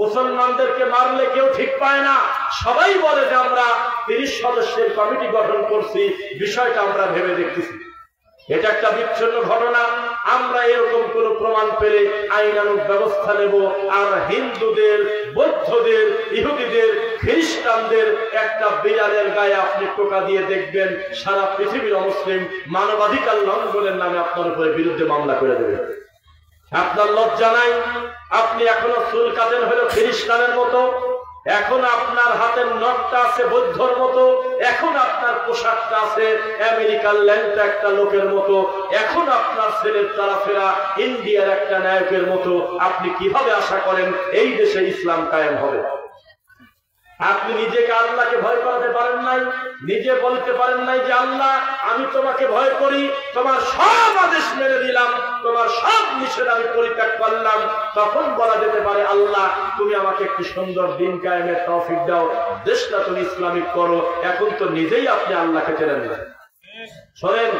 মুসলমানদেরকে মারলে কেউ ঠিক পায় না, সবাই বলে যে আমরা 30 সদস্যের কমিটি গঠন করছি, বিষয়টা আমরা ভেবে দেখতেছি। এটা একটা বিচ্ছিন্ন ঘটনা। আমরা এরকম কোন প্রমাণ পেলে আইনানুগ ব্যবস্থা নেব। আর হিন্দুদের, বৌদ্ধদের, ইহুদিদের, খ্রিস্টানদের একটা বিড়ালের গায়ে আপনি টোকা দিয়ে দেখবেন সারা পৃথিবীর অমুসলিম মানবাধিকার লঙ্ঘনের নামে আপনার উপরে বিরুদ্ধে মামলা করে দেবে। আপনার লজ্জা নাই? আপনি এখনো চুল কাটেন হলো খ্রিস্টানের মতো, এখন আপনার হাতের নখটা আছে বৌদ্ধর মতো, এখন আপনার পোশাকটা আছে আমেরিকার ল্যাংটা একটা লোকের মতো, এখন আপনার ছেলের চলাফেরা ইন্ডিয়ার একটা নায়কের মতো। আপনি কিভাবে আশা করেন এই দেশে ইসলাম কায়েম হবে? আপনি নিজেকে আল্লাহকে ভয় করাতে পারেন নাই, নিজে বলতে পারেন নাই যে আল্লাহ আমি তোমাকে ভয় করি, তোমার সব আদেশ মেনে দিলাম, তোমার সব নিষেধ আমি পরিত্যাগ করলাম। তখন বলা যেতে পারে আল্লাহ তুমি আমাকে একটি সুন্দর দিন কায়েমের তৌফিক দাও, দেশটা তুমি ইসলামিক করো। এখন তো নিজেই আপনি আল্লাহকে চেনেন না। শোনেন,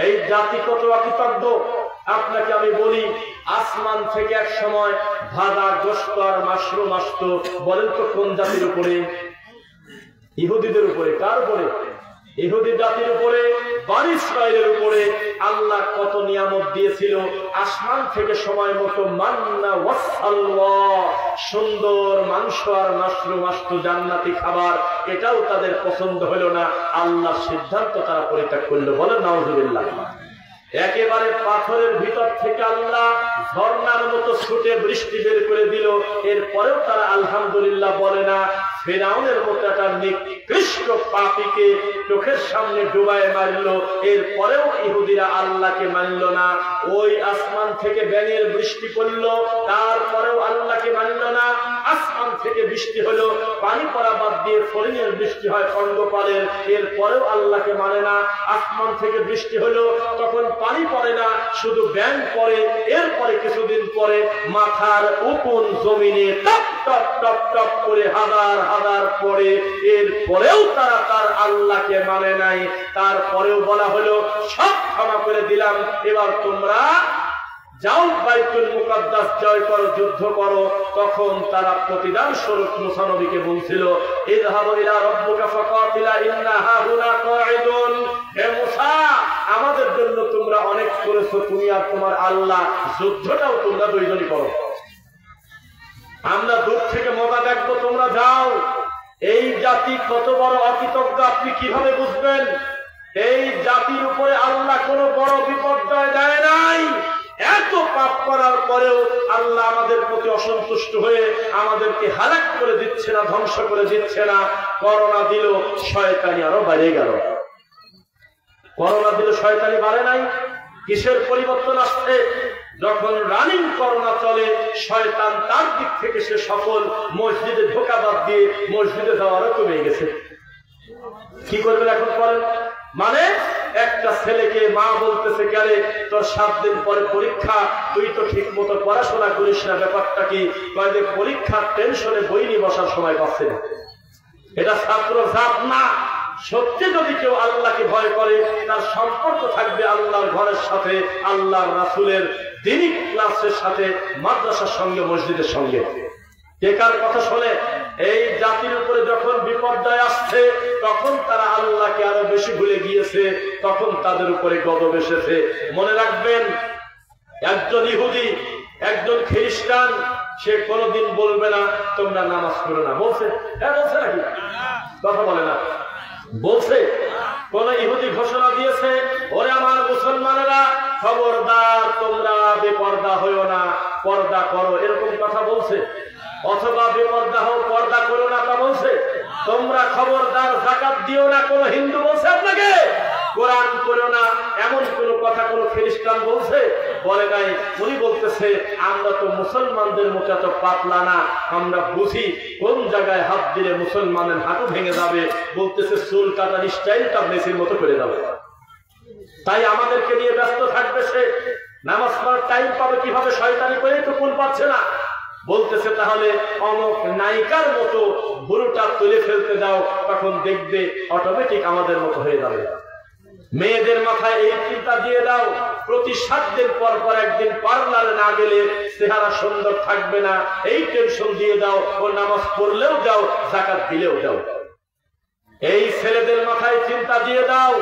এই জাতি কত অকৃতজ্ঞ আপনাকে আমি বলি। আসমান থেকে এক সময় ভাজা গোশত আর মাশরুম আসতো। বলেন তো কোন জাতির উপরে? ইহুদিদের উপরে। কার উপরে? ইহুদি জাতির উপরে, বনী ইসরাইলের উপরে। আল্লাহ কত নিয়ামত দিয়েছিল। আসমান থেকে সময় মতো মান্না ওয়াসসালওয়া, সুন্দর মাংস আর মাশরুম আসতো, জান্নাতি খাবার। এটাও তাদের পছন্দ হলো না। আল্লাহর সিদ্ধান্ত তারা পরিত্যাগ করলো। বলেন নাউজুবিল্লাহ। একেবারে পাথরের ভিতর থেকে আল্লাহ ঝর্ণার মতো ছুটে বৃষ্টি বের করে দিল। এরপরেও তারা আলহামদুলিল্লাহ বলে না। ফিরআউনের মতো একটা নিকৃষ্ট পাপীকে চোখের সামনে ডুবায় মারল। এরপরেও ইহুদিরা আল্লাহকে মানল না। ওই আসমান থেকে ব্যাঙের বৃষ্টি করলো, তারপরেও আল্লাহকে মানল না। আসমান থেকে বৃষ্টি হলো, পানি পড়া বাদ দিয়ে ফড়িংয়ের বৃষ্টি হয় পঙ্গপালের, এরপরেও আল্লাহকে মানে না। আসমান থেকে বৃষ্টি হলো, তখন পানি পড়ে না, শুধু ব্যাঙ পড়ে। এরপরে কিছুদিন পরে মাথার উপর জমিনে টপ টপ টপ টপ করে হাজার হাজার পড়ে। এরপরেও তারা তার আল্লাহকে মানে নাই। তারপরেও বলা হলো সব ক্ষমা করে দিলাম, এবার তোমরা যাও বাইতুল মুকাদ্দাস জয় করো, যুদ্ধ করো। তখন তারা প্রতিদান স্বরূপ মুসা নবীকে বলছিল ইযহাবু ইলা রাব্বিকা ফাকাতিলা ইন্না হাহুনা কাঈদুন। হে মুসা, আমাদের জন্য তোমরা অনেক করেছো, তুমি আর তোমার আল্লাহ, যুদ্ধটাও তোমরা দুইজনই করো। আমরা দূর থেকে মজা দেখবো, তোমরা যাও। এই জাতি কত বড় অকৃতজ্ঞ আপনি কিভাবে বুঝবেন? এই জাতির উপরে আল্লাহ কোনো বড় বিপর্যয় দেয় নাই। এত পাপ করার পরেও আল্লাহ আমাদের প্রতি অসন্তুষ্ট হয়ে আমাদেরকে হালাক করে দিচ্ছে না, ধ্বংস করে দিচ্ছে না। করোনা দিল, শয়তানি আরো বেড়ে গেল। করোনা দিল, শয়তানি বাড়ে নাই। কিসের পরিবর্তন আসছে? যখন রানিং করোনা চলে, শয়তান তার দিক থেকে সে সকল মসজিদে ঢোকা বাদ দিয়ে মসজিদে যাওয়ারও কমে গেছে। কি করবেন এখন? করেন মানে একটা ছেলেকে মা বলতেছে গেলে তোর 7 দিন পরে পরীক্ষা, তুই তো ঠিক মতো পড়াশোনা করিস না। ব্যাপারটা কি? কয়েক পরীক্ষার টেনশনে বই নিয়ে বসার সময় পাচ্ছে না। এটা ছাত্র জাত না। সত্যি যদি কেউ আল্লাহকে ভয় করে, তার সম্পর্ক থাকবে আল্লাহর ঘরের সাথে, আল্লাহর রাসূলের দ্বীনি ক্লাসের সাথে, মাদ্রাসার সঙ্গে, মসজিদের সঙ্গে। কে কার কথা শোনে? এই জাতির উপরে যখন বিপর্যয় আসছে, তখন তারা আল্লাহকে আরো বেশি ভুলে গিয়েছে, তখন তাদের উপরে গজব এসেছে। মনে রাখবেন, একজন ইহুদি, একজন খ্রিস্টান, সে কোনোদিন বলবে না তোমরা নামাজ পড়ো না। বলছে? হ্যাঁ বলছে নাকি? কথা বলে না। বলছে? কোন ইহুদি ঘোষণা দিয়েছে ওরে আমার মুসলমানেরা, খবরদার তোমরা বেপর্দা হইও না, পর্দা করো, এরকম কথা বলছে? অথবা বেপর্দা হও, পর্দা করো না, তা বলছে? তোমরা খবরদার যাকাত দিও না, কোন হিন্দু বলছে আপনাকে? কোরআন পড়ো না, এমন কোন কথা কোন খ্রিস্টান বলছে? বলে নাই। উনি বলতেছে আমরা তো মুসলমানদের মতো এত পাতলা না, আমরা বুঝি কোন জায়গায় হাত দিলে মুসলমানের হাঁটু ভেঙে যাবে। বলতেছে চুল কাটার স্টাইলটা মেসির মতো করে যাবে, তাই আমাদেরকে নিয়ে ব্যস্ত থাকবে সে। নামাজ পড়ার টাইম পাবে কিভাবে? শয়তানি করে তো কোন পাচ্ছে না। বলতেছে তাহলে অমুক নায়িকার মতো ভুরুটা তুলে ফেলতে দাও, তখন দেখবে অটোমেটিক আমাদের মতো হয়ে যাবে। মেয়েদের মাথায় এই চিন্তা দিয়ে দাও, প্রতি 7 দিন পর পর একদিন পার্লারে না গেলে চেহারা সুন্দর থাকবে না, এই টেনশন দিয়ে দাও। ও নামাজ পড়লেও যাও, যাকাত দিলেও যাও। এই ছেলেদের মাথায় চিন্তা দিয়ে দাও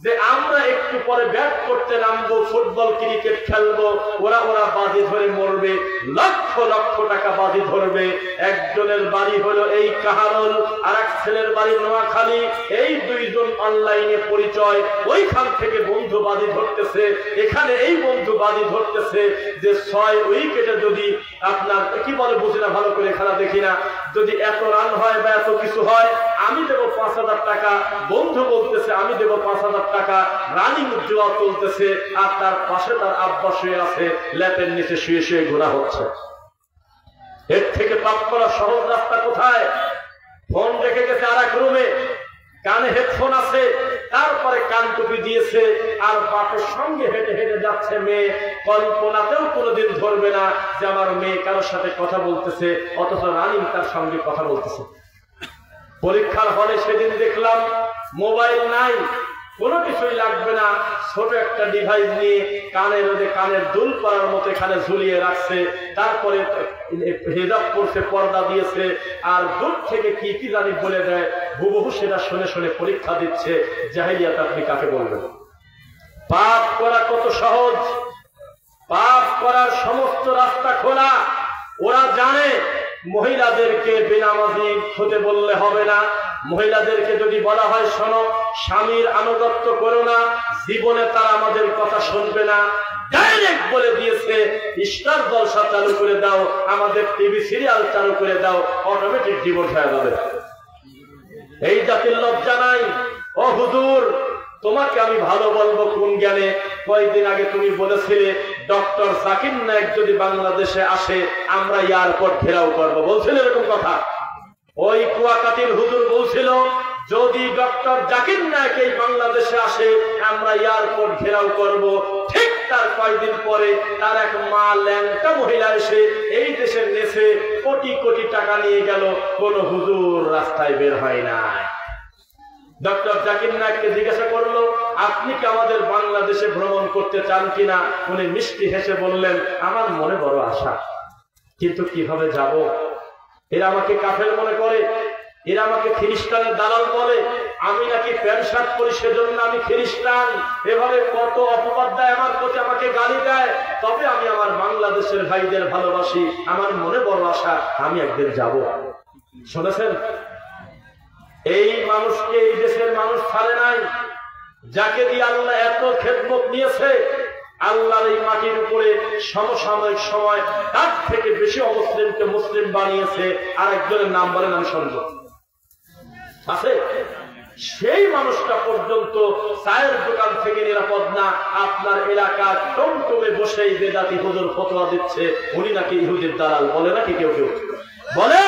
যে আমরা একটু পরে ব্যাট করতে নামবো, ফুটবল ক্রিকেট খেলবো, ওরা বাজি ধরে মরবে, লক্ষ লক্ষ টাকা বাজি ধরবে। একজনের বাড়ি হলো এই কাহারল, আর এক ছেলের বাড়ি নোয়াখালী। এই 2 জন অনলাইনে পরিচয়, ওইখান থেকে বন্ধু বাজি ধরতেছে, এখানে এই বন্ধু বাজি ধরতেছে যে 6 উইকেটে যদি আপনার কি বলে বুঝি না, ভালো করে খেলা দেখি না, যদি এত রান হয় বা এত কিছু হয় আমি দেবো 5,000 টাকা। বন্ধু বলতেছে আমি দেবো 5,000 টাকা। রানিং জুয়া চলতেছে, আর তার পাশে তার আব্বা শুয়ে আছে, ল্যাপের নিচে শুয়ে শুয়ে ঘোরা হচ্ছে। এর থেকে পাপ করা সহজ রাস্তা কোথায়? ফোন রেখে গেছে আর এক রুমে, কানে হেডফোন আছে, তারপরে কান টুপি দিয়েছে, আর বাপের সঙ্গে হেঁটে হেঁটে যাচ্ছে মেয়ে। কল্পনাতেও কোনোদিন ধরবে না যে আমার মেয়ে কারোর সাথে কথা বলতেছে, অথচ রানিং তার সঙ্গে কথা বলতেছে। পরীক্ষার হলে সেদিন দেখলাম মোবাইল নাই, কোনো কিছুই লাগবে না, ছোট একটা ডিভাইস নিয়ে কানের দুল করার মতো এখানে ঝুলিয়ে রাখছে, তারপরে হেজাব করছে, পর্দা দিয়েছে, আর দূর থেকে কি কি জানি বলে দেয়, হুবহু সেটা শুনে শুনে পরীক্ষা দিচ্ছে। জাহিলিয়াত আপনি কাকে বলবেন? পাপ করা কত সহজ, পাপ করার সমস্ত রাস্তা খোলা। ওরা জানে মহিলাদেরকে বেনামাজি হতে বললে হবে না, মহিলাদেরকে যদি বলা হয় শোনো স্বামীর আনুগত্য করো না, জীবনে তারা আমাদের কথা শুনবে না। ডাইরেক্ট বলে দিয়েছে স্টার জলসা চালু করে দাও, আমাদের টিভি সিরিয়াল চালু করে দাও, অটোমেটিক ডিভোর্স হয়ে যাবে। এই জাতির লজ্জা নাই। ও হুজুর, তোমাকে আমি ভালো বলবো কোন জ্ঞানে? কয়েকদিন আগে তুমি বলেছিলে ডক্টর জাকির নায়েক যদি বাংলাদেশে আসে আমরা এয়ারপোর্ট ঘেরাও করবো, বলছিল এরকম কথা। ওই কুয়াকাটির হুজুর বলছিল যদি ডক্টর জাকির নায়েক এই বাংলাদেশে আসে আমরা এয়ারপোর্ট ঘেরাও করব। ঠিক তার কয়েকদিন পরে তার এক মা ল্যাংটা মহিলা এসে এই দেশের নেছে কোটি কোটি টাকা নিয়ে গেল, কোন হুজুর রাস্তায় বের হয় না। ডক্টর জাকির নায়েককে জিজ্ঞাসা করলো আপনি কি আমাদের বাংলাদেশে ভ্রমণ করতে চান কিনা? উনি মিষ্টি হেসে বললেন আমার মনে বড় আশা, কিন্তু কিভাবে যাব? এরা আমাকে কাফের মনে করে, এরা আমাকে খ্রিস্টানের দালাল বলে, আমি নাকি প্যান্ট শার্ট পরি সেজন্য আমি খ্রিস্টান। এভাবে কত অপবাদ দেয় আমার প্রতি, আমাকে গালি দেয়। তবে আমি আমার বাংলাদেশের ভাইদের ভালোবাসি, আমার মনে বড় আশা আমি একদিন যাব। শুনেছেন? এই মানুষকে এই দেশের মানুষ ছাড়ে নাই, যাকে দিয়ে আল্লাহ এত খেদমত নিয়েছে। আল্লাহর এই মাটির উপরে সমসাময়িক সময় তার থেকে বেশি অমুসলিমকে মুসলিম বানিয়েছে। আর একজনের নাম বলেন, আমি শুনবো আছে, সেই মানুষটা পর্যন্ত চায়ের দোকান থেকে নিরাপদ না। আপনার এলাকার টমটমে বসেই বেদাতি হুজুর ফতোয়া দিচ্ছে উনি নাকি ইহুদির দালাল, বলে নাকি কেউ কেউ বলে?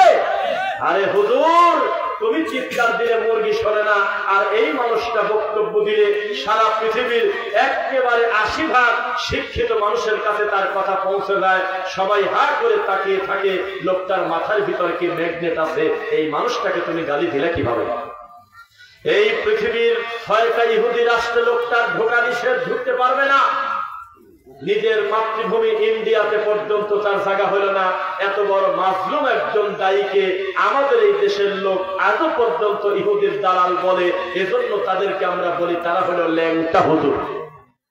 আরে হুজুর, তুমি চিৎকার দিলে মুরগি শোনে না, আর এই মানুষটা বক্তব্য দিলে সারা পৃথিবীর একেবারে 80% শিক্ষিত মানুষের কাছে তার কথা পৌঁছে যায়। সবাই হা করে তাকিয়ে থাকে, লোকটার মাথার ভিতরে কি ম্যাগনেট আছে? এই মানুষটাকে তুমি গালি দিলে কিভাবে? এই পৃথিবীর 6টা ইহুদি রাষ্ট্রে লোকটার ঢোকা নিষেধ, ঢুকতে পারবে না। নিজের মাতৃভূমি ইন্ডিয়াতে পর্যন্ত তার জায়গা হলো না। এত বড় মাজলুম একজন দায়ীকে আমাদের এই দেশের লোক আজও পর্যন্ত ইহুদির দালাল বলে। এজন্য তাদেরকে আমরা বলি তারা হলো ল্যাংটা হুজুর।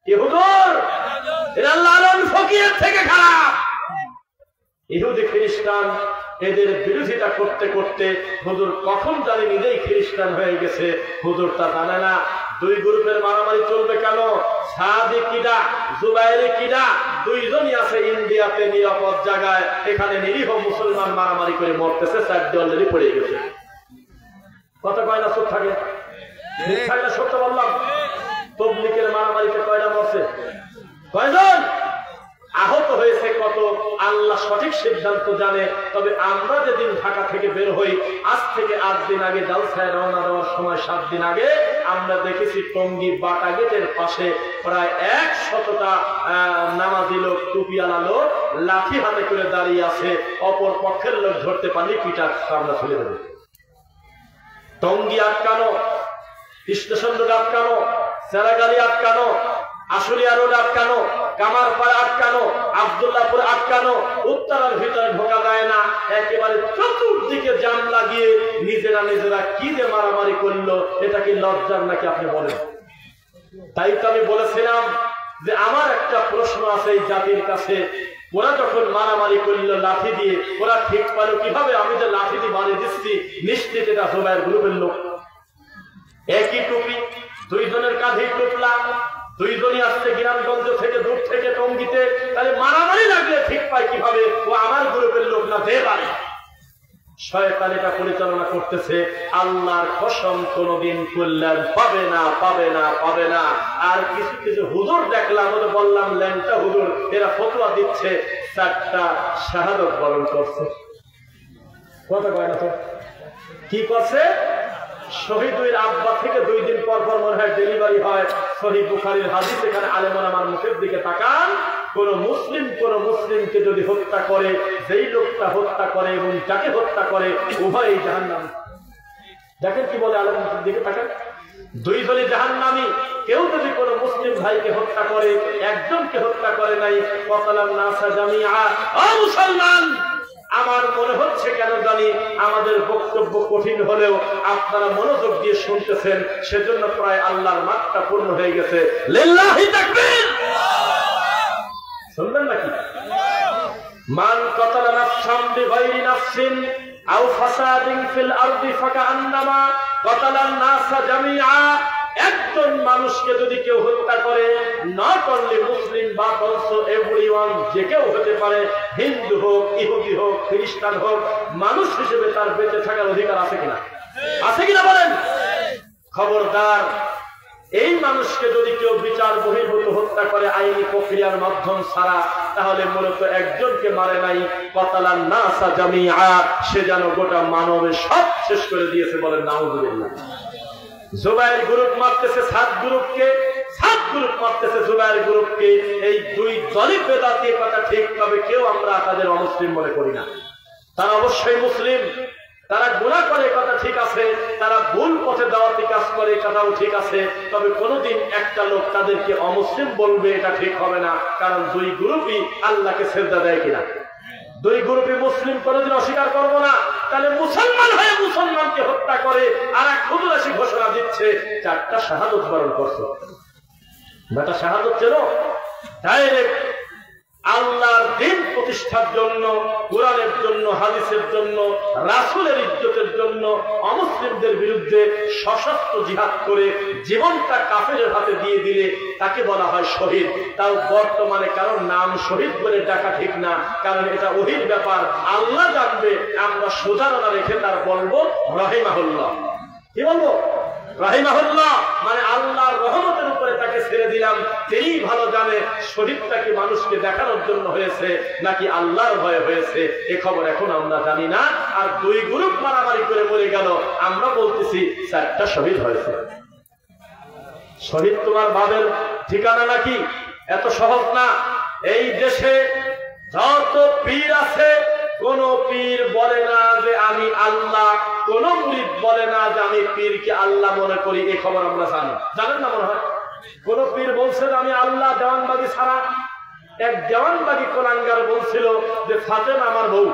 হুজুর এরা লালন ফকিরের থেকে খারাপ। ইহুদি খ্রিস্টান এদের বিরোধিতা করতে করতে হুজুর কখন জানি নিজেই খ্রিস্টান হয়ে গেছে। হুজুর তা জানে না। 2 গ্রুপের মারামারি চলবে কেন? সাদিকিরা জুবাইরিকিরা 2 জনই আছে ইন্ডিয়াতে নিরাপদ জায়গায়, এখানে নিরীহ মুসলমান মারামারি করে মরতেছে, 4 অলরেডি পড়ে গেছে। কত কয়না চুপ থাকে? মিথ্যা সত্য বললাম। তবলিগের মারামারিতে কয়টা মরছে? কয়জন? আহত হয়েছে কত আল্লাহ সঠিক সিদ্ধান্ত জানে। তবে আমরা যেদিন ঢাকা থেকে বের হই, আজ থেকে 8 দিন আগে জালসায় রওনা দেওয়ার সময় 7 দিন আগে আমরা দেখেছি টঙ্গী বাটা গেটের পাশে প্রায় 100টা নামাজি লোক, টুপিওয়ালা লোক লাঠি হাতে করে দাঁড়িয়ে আছে। অপর পক্ষের লোক ধরতে পারলে পিঠা সামনে ফেলে দেবে। টঙ্গী আটকানো, স্টেশন রোড আটকানো, সেরাগালি আটকানো, আশুলিয়া রোড আটকানো, কামারপাড়া আটকানো, আব্দুল্লাহপুর আটকানো, উত্তরার ভিতরে ঢোকা যায় না। একেবারে চতুর্দিকে জাম লাগিয়ে নিজেরা কি যে মারামারি করলো, এটা কি লজ্জার নাকি আপনি বলেন? তাই তো আমি বলেছিলাম যে আমার একটা প্রশ্ন আছে এই জাতির কাছে, ওরা যখন মারামারি করল লাঠি দিয়ে, ওরা ঠিক পারল কিভাবে আমি যে লাঠি দিয়ে বানিয়ে দিচ্ছি নিশ্চিত এটা জুবায়ের গ্রুপের লোক। একই টুপি, দুইজনের কাঁধেই টুপলা, দুইজনই আসছে গ্রামগঞ্জ থেকে, দূর থেকে টঙ্গীতে, তাহলে মারামারি লাগলে ঠিক পায় কিভাবে ও আমার গ্রুপের লোক না দে পারে? শয়তান এটা পরিচালনা করতেছে। আল্লাহর কসম কোনদিন কল্যাণ পাবে না, পাবে না, পাবে না। আর কিছু কিছু হুজুর দেখলাম, ওদের বললাম ল্যাংটা হুজুর, এরা ফতোয়া দিচ্ছে, 4টা শাহাদত বরণ করছে। কথা কয় না তো কি করছে? শহীদের আব্বা থেকে 2 দিন পর পর মনে হয় ডেলিভারি হয়। সহিহ বুখারীর হাদিস, এখানে আলেমরা আমার মুখের দিকে তাকান। কোন মুসলিমকে যদি হত্যা করে, যেই লোকটা হত্যা করে এবং যাকে হত্যা করে উভয়ই জাহান্নামী। দেখেন কি বলে আলেম মুখের দিকে তাকান, 2 জনই জাহান্নামী। কেউ যদি কোনো মুসলিম ভাইকে হত্যা করে, একজনকে হত্যা করে নাই, কতালান নাসা জামিআ। ও মুসলমান, আমার মনে হচ্ছে কেন জানি আমাদের বক্তব্য কঠিন হলেও আপনারা মনোযোগ দিয়ে শুনতেছেন, সেজন্য প্রায় আল্লাহর মাত্রা পূর্ণ হয়ে গেছে। লিল্লাহি তাকবীর। শুনবেন নাকি? মান কাতালা নাফসান বিগাইরি নাফসিন আও ফাসাদিন ফিল আরদি ফাকান্নামা কাতালান নাসা জামিআ। একজন মানুষকে যদি কেউ হত্যা করে, নট অনলি মুসলিম বা অলসো এভরিওয়ান, যে কেউ হতে পারে, হিন্দু হোক, ইহুদি হোক, খ্রিস্টান হোক, মানুষ হিসেবে তার বেঁচে থাকার অধিকার আছে কিনা? আছে কিনা বলেন? খবরদার, এই মানুষকে যদি কেউ বিচার বহির্ভূত হত্যা করে আইনি প্রক্রিয়ার মাধ্যম ছাড়া, তাহলে মূলত একজনকে মারে নাই, কাতালান নাসা জামিআ, সে যেন গোটা মানবের সব শেষ করে দিয়েছে। বলেন নাউযুবিল্লাহ। জুবায়ের গ্রুপ মারতেছে 7 গ্রুপকে, 7 গ্রুপ মারতেছে জুবায়ের গ্রুপকে। এই 2 দলই বেদাতি, কথা ঠিক, তবে কেউ আমরা তাদের অমুসলিম মনে করি না। তারা অবশ্যই মুসলিম, তারা গুনাহ করে, কথা ঠিক আছে, তারা ভুল পথে দাওয়াতি কাজ করে, কথাও ঠিক আছে। তবে কোনোদিন একটা লোক তাদেরকে অমুসলিম বলবে এটা ঠিক হবে না, কারণ 2 গ্রুপই আল্লাহকে সিজদা দেয় কিনা। 2 গ্রুপই মুসলিম, কোনোদিন অস্বীকার করবো না। তাহলে মুসলমান হয়ে মুসলমানকে হত্যা করে আর এক হুজুর এসে ঘোষণা দিচ্ছে 4টা শাহাদত বরণ করছে। বেটা শাহাদত ছিল ডাইরেক্ট আল্লাহর দ্বীন প্রতিষ্ঠার জন্য, কোরআনের জন্য, হাদিসের জন্য, রাসূলের ইজ্জতের জন্য অমুসলিমদের বিরুদ্ধে সশস্ত্র জিহাদ করে জীবনটা কাফেরের হাতে দিয়ে দিলে তাকে বলা হয় শহীদ। তাও বর্তমানে কারণ নাম শহীদ বলে ডাকা ঠিক না, কারণ এটা ওহীর ব্যাপার, আল্লাহ জানবে। আমরা সুধারণা রেখে তার বলবো রাহিমাহুল্লাহ। কি বলবো? রাহিমাহুল্লাহ, মানে আল্লাহর রহমতের উপরে তাকে ছেড়ে দিলাম। তিনি ভালো জানে শহীদটা কি মানুষকে দেখানোর জন্য হয়েছে নাকি আল্লাহর ভয়ে হয়েছে, এ খবর এখন আমরা জানি না। আর 2 গ্রুপ মারামারি করে মরে গেল, আমরা বলতেছি 4টা শহীদ হয়েছে। শহীদ তোমার বাবের ঠিকানা নাকি? এত সহজ না। এই দেশে যত পীর আছে, কোন পীর বলে না যে আমি আল্লাহ, কোন মুরিদ বলে না যে আমি পীরকে আল্লাহ মনে করি। এই খবর আমরা জানি, জানেন না মনে হয়? কোন পীর বলছে যে আমি আল্লাহ দেওয়ানবাগি ছাড়া। এক দেওয়ানবাগি কোরআনগার বলছিল যে ফাতেমা আমার বউ।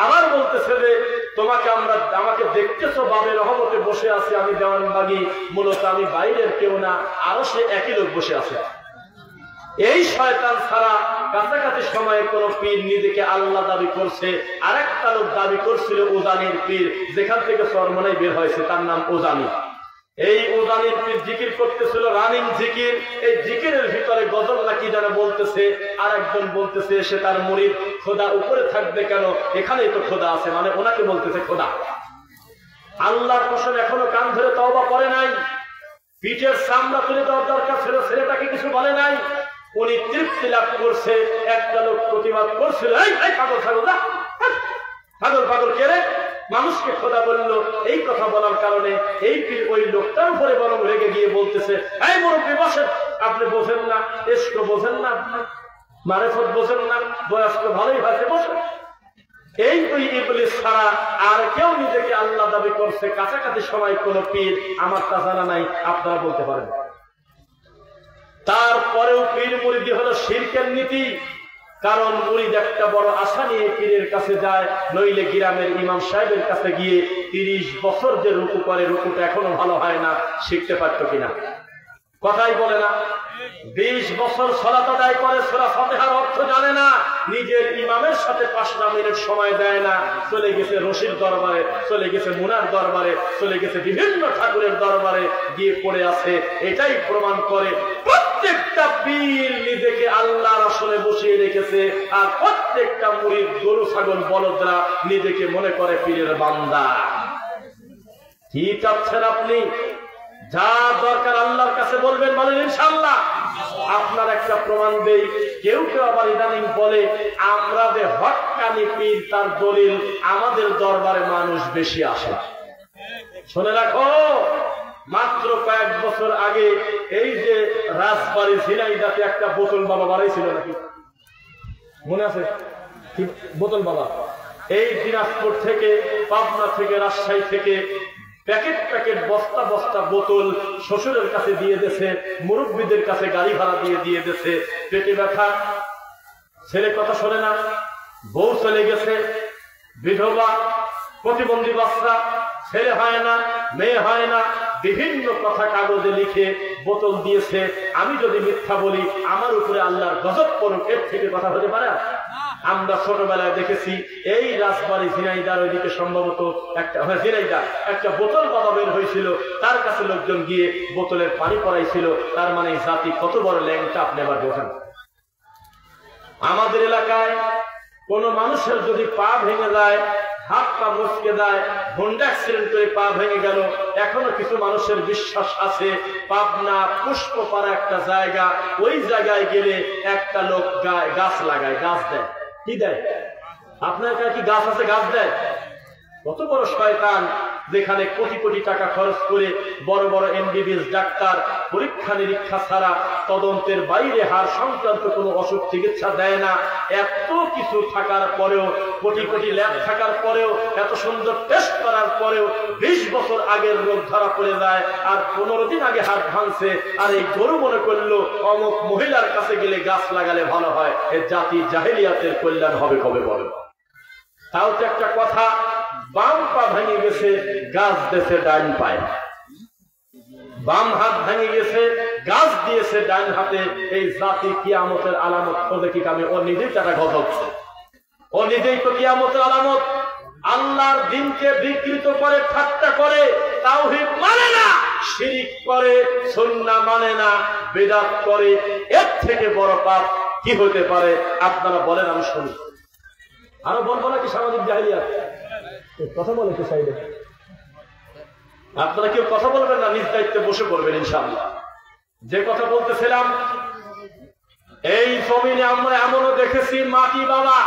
আবার বলতেছে যে আমাকে দেখতেছো বাবের রহমতে বসে আছে, আমি দেওয়ানবাগি, মূলত আমি বাইরের কেউ না, আরো সে একই লোক বসে আছে। এই শয়তান ছাড়া কাছাকাছি সময়ে কোন পীর নিজেকে আল্লাহ দাবি করছে। আরেকটা লোক দাবি করছিল ওজানির পীর, যেখান থেকে চরমনাই বের হয়েছে, তার নাম ওজানি। এই ওজানির পীর জিকির করতেছিল রানিং জিকির। এই জিকিরের ভিতরে গজল নাকি যেন বলতেছে, আর একজন বলতেছে সে তার মুরিদ, খোদা উপরে থাকবে কেন, এখানেই তো খোদা আছে, মানে ওনাকে বলতেছে খোদা। আল্লাহর কসম এখনো কান ধরে তওবা করে নাই, পিঠের চামড়া তুলে দেওয়ার দরকার ছিল, ছেলেটাকে কিছু বলে নাই। উনি তৃপ্তি লাভ করছে। একটা লোক প্রতিবাদ করছিল, এই পাগল ছাগল না, পাগল পাগল কে রে, মানুষকে খোদা বললো। এই কথা বলার কারণে এই পীর ওই লোকটার উপরে বরং রেগে গিয়ে বলতেছে, এই মুরব্বী বসেন, আপনি বোঝেন না, এসকো বোঝেন না, মারেফত বোঝেন না, বয়স তো ভালোই হয়েছে, বসেন। এই ওই ইবলিস ছাড়া আর কেউ নিজেকে আল্লাহ দাবি করছে কাছাকাছি সময় কোন পীর আমার তা জানা নাই, আপনারা বলতে পারেন। তারপরেও পীর মুরিদি হলো শিরকের নীতি। কারণ মুরিদ একটা বড় আশা নিয়ে পীরের কাছে যায়, নইলে গ্রামের ইমাম সাহেবের কাছে গিয়ে 30 বছর যে রুকু করে, রুকুটা এখনো ভালো হয় না, শিখতে পারত কিনা? কথাই বলে না। 20 বছর সালাত আদায় করে, সূরা ফাতিহার অর্থ জানে না, নিজের ইমামের সাথে 5 মিনিট সময় দেয় না, চলে গেছে রশিদ দরবারে, চলে গেছে মুনার দরবারে, চলে গেছে বিভিন্ন ঠাকুরের দরবারে গিয়ে পড়ে আছে। এটাই প্রমাণ করে প্রত্যেকটা পীর নিজেকে আল্লাহর আসলে বসিয়ে রেখেছে, আর প্রত্যেকটা মুরিদ গরু ছাগল বলদরা নিজেকে মনে করে পীরের বান্দা। কি চাচ্ছেন আপনি? যা দরকার আল্লাহর কাছে বলবেন, বলেন ইনশাআল্লাহ। আপনার একটা প্রমাণ দেই, কেউ কেউ আবার ইদানিং বলে আমরা যে হক্কানি পীর তার দলিল আমাদের দরবারে মানুষ বেশি আসে। শুনে রাখো, মাত্র কয়েক বছর আগে এই যে রাজবাড়ি ঝিনাইদাতে একটা বোতল বাবা বাড়াইছিল, নাকি মনে আছে? বোতল বাবা এই দিনাজপুর থেকে, পাবনা থেকে, রাজশাহী থেকে প্যাকেট প্যাকেট বস্তা বস্তা বোতল শ্বশুরের কাছে দিয়ে দিয়েছে, মুরব্বীদের কাছে গাড়ি ভাড়া দিয়ে দিয়েছে। পেটে ব্যথা, ছেলে কথা শোনে না, বউ চলে গেছে, বিধবা, প্রতিবন্ধী বাচ্চা, ছেলে হয় না, মেয়ে হয় না, বিভিন্ন কথা কাগজে লিখে বোতল দিয়েছে। আমি যদি মিথ্যা বলি আমার উপরে আল্লাহর গজব পড়ুক, এর থেকে কথা হতে পারে? আমরা ছোটবেলায় দেখেছি এই রাজবাড়ি ঝিনাইদার ওইদিকে সম্ভবত একটা বোতল বাবা বের হয়েছিল, তার কাছে লোকজন গিয়ে বোতলের পানি পড়াইছিল। তার মানে জাতি কত বড় ল্যাংটা, আপনি আবার দেখেন। আমাদের এলাকায় কোন মানুষের যদি পা ভেঙে যায়, হাত পা মুচকে যায়, হোন্ডা অ্যাক্সিডেন্ট করে পা ভেঙে গেল, এখনো কিছু মানুষের বিশ্বাস আছে পাবনা পুষ্পপাড়া একটা জায়গা, ওই জায়গায় গেলে একটা লোক গাছ লাগায়, গাছ দেয়। কি দেয়? আপনার কাছে কি গাছ আছে? গাছ দেয়। কত বড় শয়তান, যেখানে কোটি কোটি টাকা খরচ করে বড় বড় এমবিবিএস ডাক্তার পরীক্ষা নিরীক্ষা ছাড়া তদন্তের বাইরে হার সংক্রান্ত কোনো অসুখ চিকিৎসা দেয় না। এত কিছু থাকার পরেও, কোটি কোটি ল্যাব থাকার পরেও, এত সুন্দর টেস্ট করার পরেও 20 বছর আগের রোগ ধরা পড়ে যায়, আর 15 দিন আগে হাত ভাঙছে, আর এই গরু মনে করলো অমুক মহিলার কাছে গেলে গাছ লাগালে ভালো হয়। এ জাতি জাহেলিয়াতের কল্যাণ হবে কবে বলে? তাও তো একটা কথা, বাম পা ভেঙে গেছে, গাছ দিয়েছে ডান পায়ে, বাম হাত ভেঙে গেছে, গাছ দিয়েছে ডান হাতে। এই জাতি কিয়ামতের আলামত খোঁজে কি কামে? ও নিজেই টাকা ঘটাচ্ছে, ও নিজেই তো কিয়ামতের আলামত। আল্লাহর দিনকে বিকৃত করে, ঠাট্টা করে, তাওহীদ মানে না, শিরিক করে, সুন্নাহ মানে না, বিদআত করে। এর থেকে বড় পাপ কি হতে পারে? আপনারা বলেন, আমি শুনি। আরো বলবো নাকি সামাজিক জাহেলিয়াত? কথা বলে কি সাইডে? আপনারা কেউ কথা বলবেন না, নিজ দায়িত্বে বসে পড়বেন ইনশাআল্লাহ। যে কথা বলতেছিলাম, এই জমিনে আমরা এমনও দেখেছি মাটি বাবা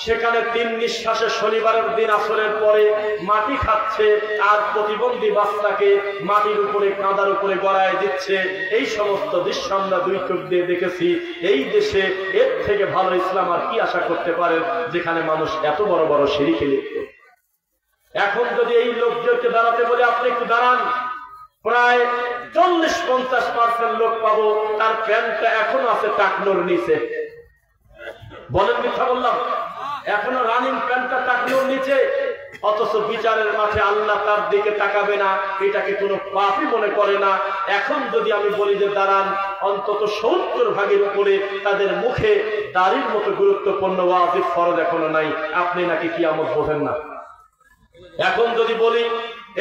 সেখানে 3 নিঃশ্বাসে শনিবারের দিন আসরের পরে মাটি খাচ্ছে, আর প্রতিবন্ধী বাচ্চাকে মাটির উপরে, কাঁদার উপরে গড়ায় দিচ্ছে। এই সমস্ত দৃশ্য আমরা 2 চোখ দিয়ে দেখেছি। এই দেশে এর থেকে ভালো ইসলাম আর কি আশা করতে পারেন, যেখানে মানুষ এত বড় বড় শিরকে লিপ্ত। এখন যদি এই লোকদেরকে দাঁড়াতে বলে, আপনি একটু দাঁড়ান, প্রায় 40-50% লোক পাবো তার প্যান্টটা এখনো আছে টাকনোর নিচে। বলেন মিথ্যা বললাম? এখনো রানিং প্যান্টটা টাকনোর নিচে, অথচ বিচারের মাঠে আল্লাহ তার দিকে তাকাবে না, এটাকে কোনো পাপই মনে করে না। এখন যদি আমি বলি যে দাঁড়ান, অন্তত 70 ভাগের উপরে তাদের মুখে দাড়ির মতো গুরুত্বপূর্ণ ওয়াজিব ফরজ এখনো নাই। আপনি নাকি কিয়ামত বোঝেন না? এখন যদি বলি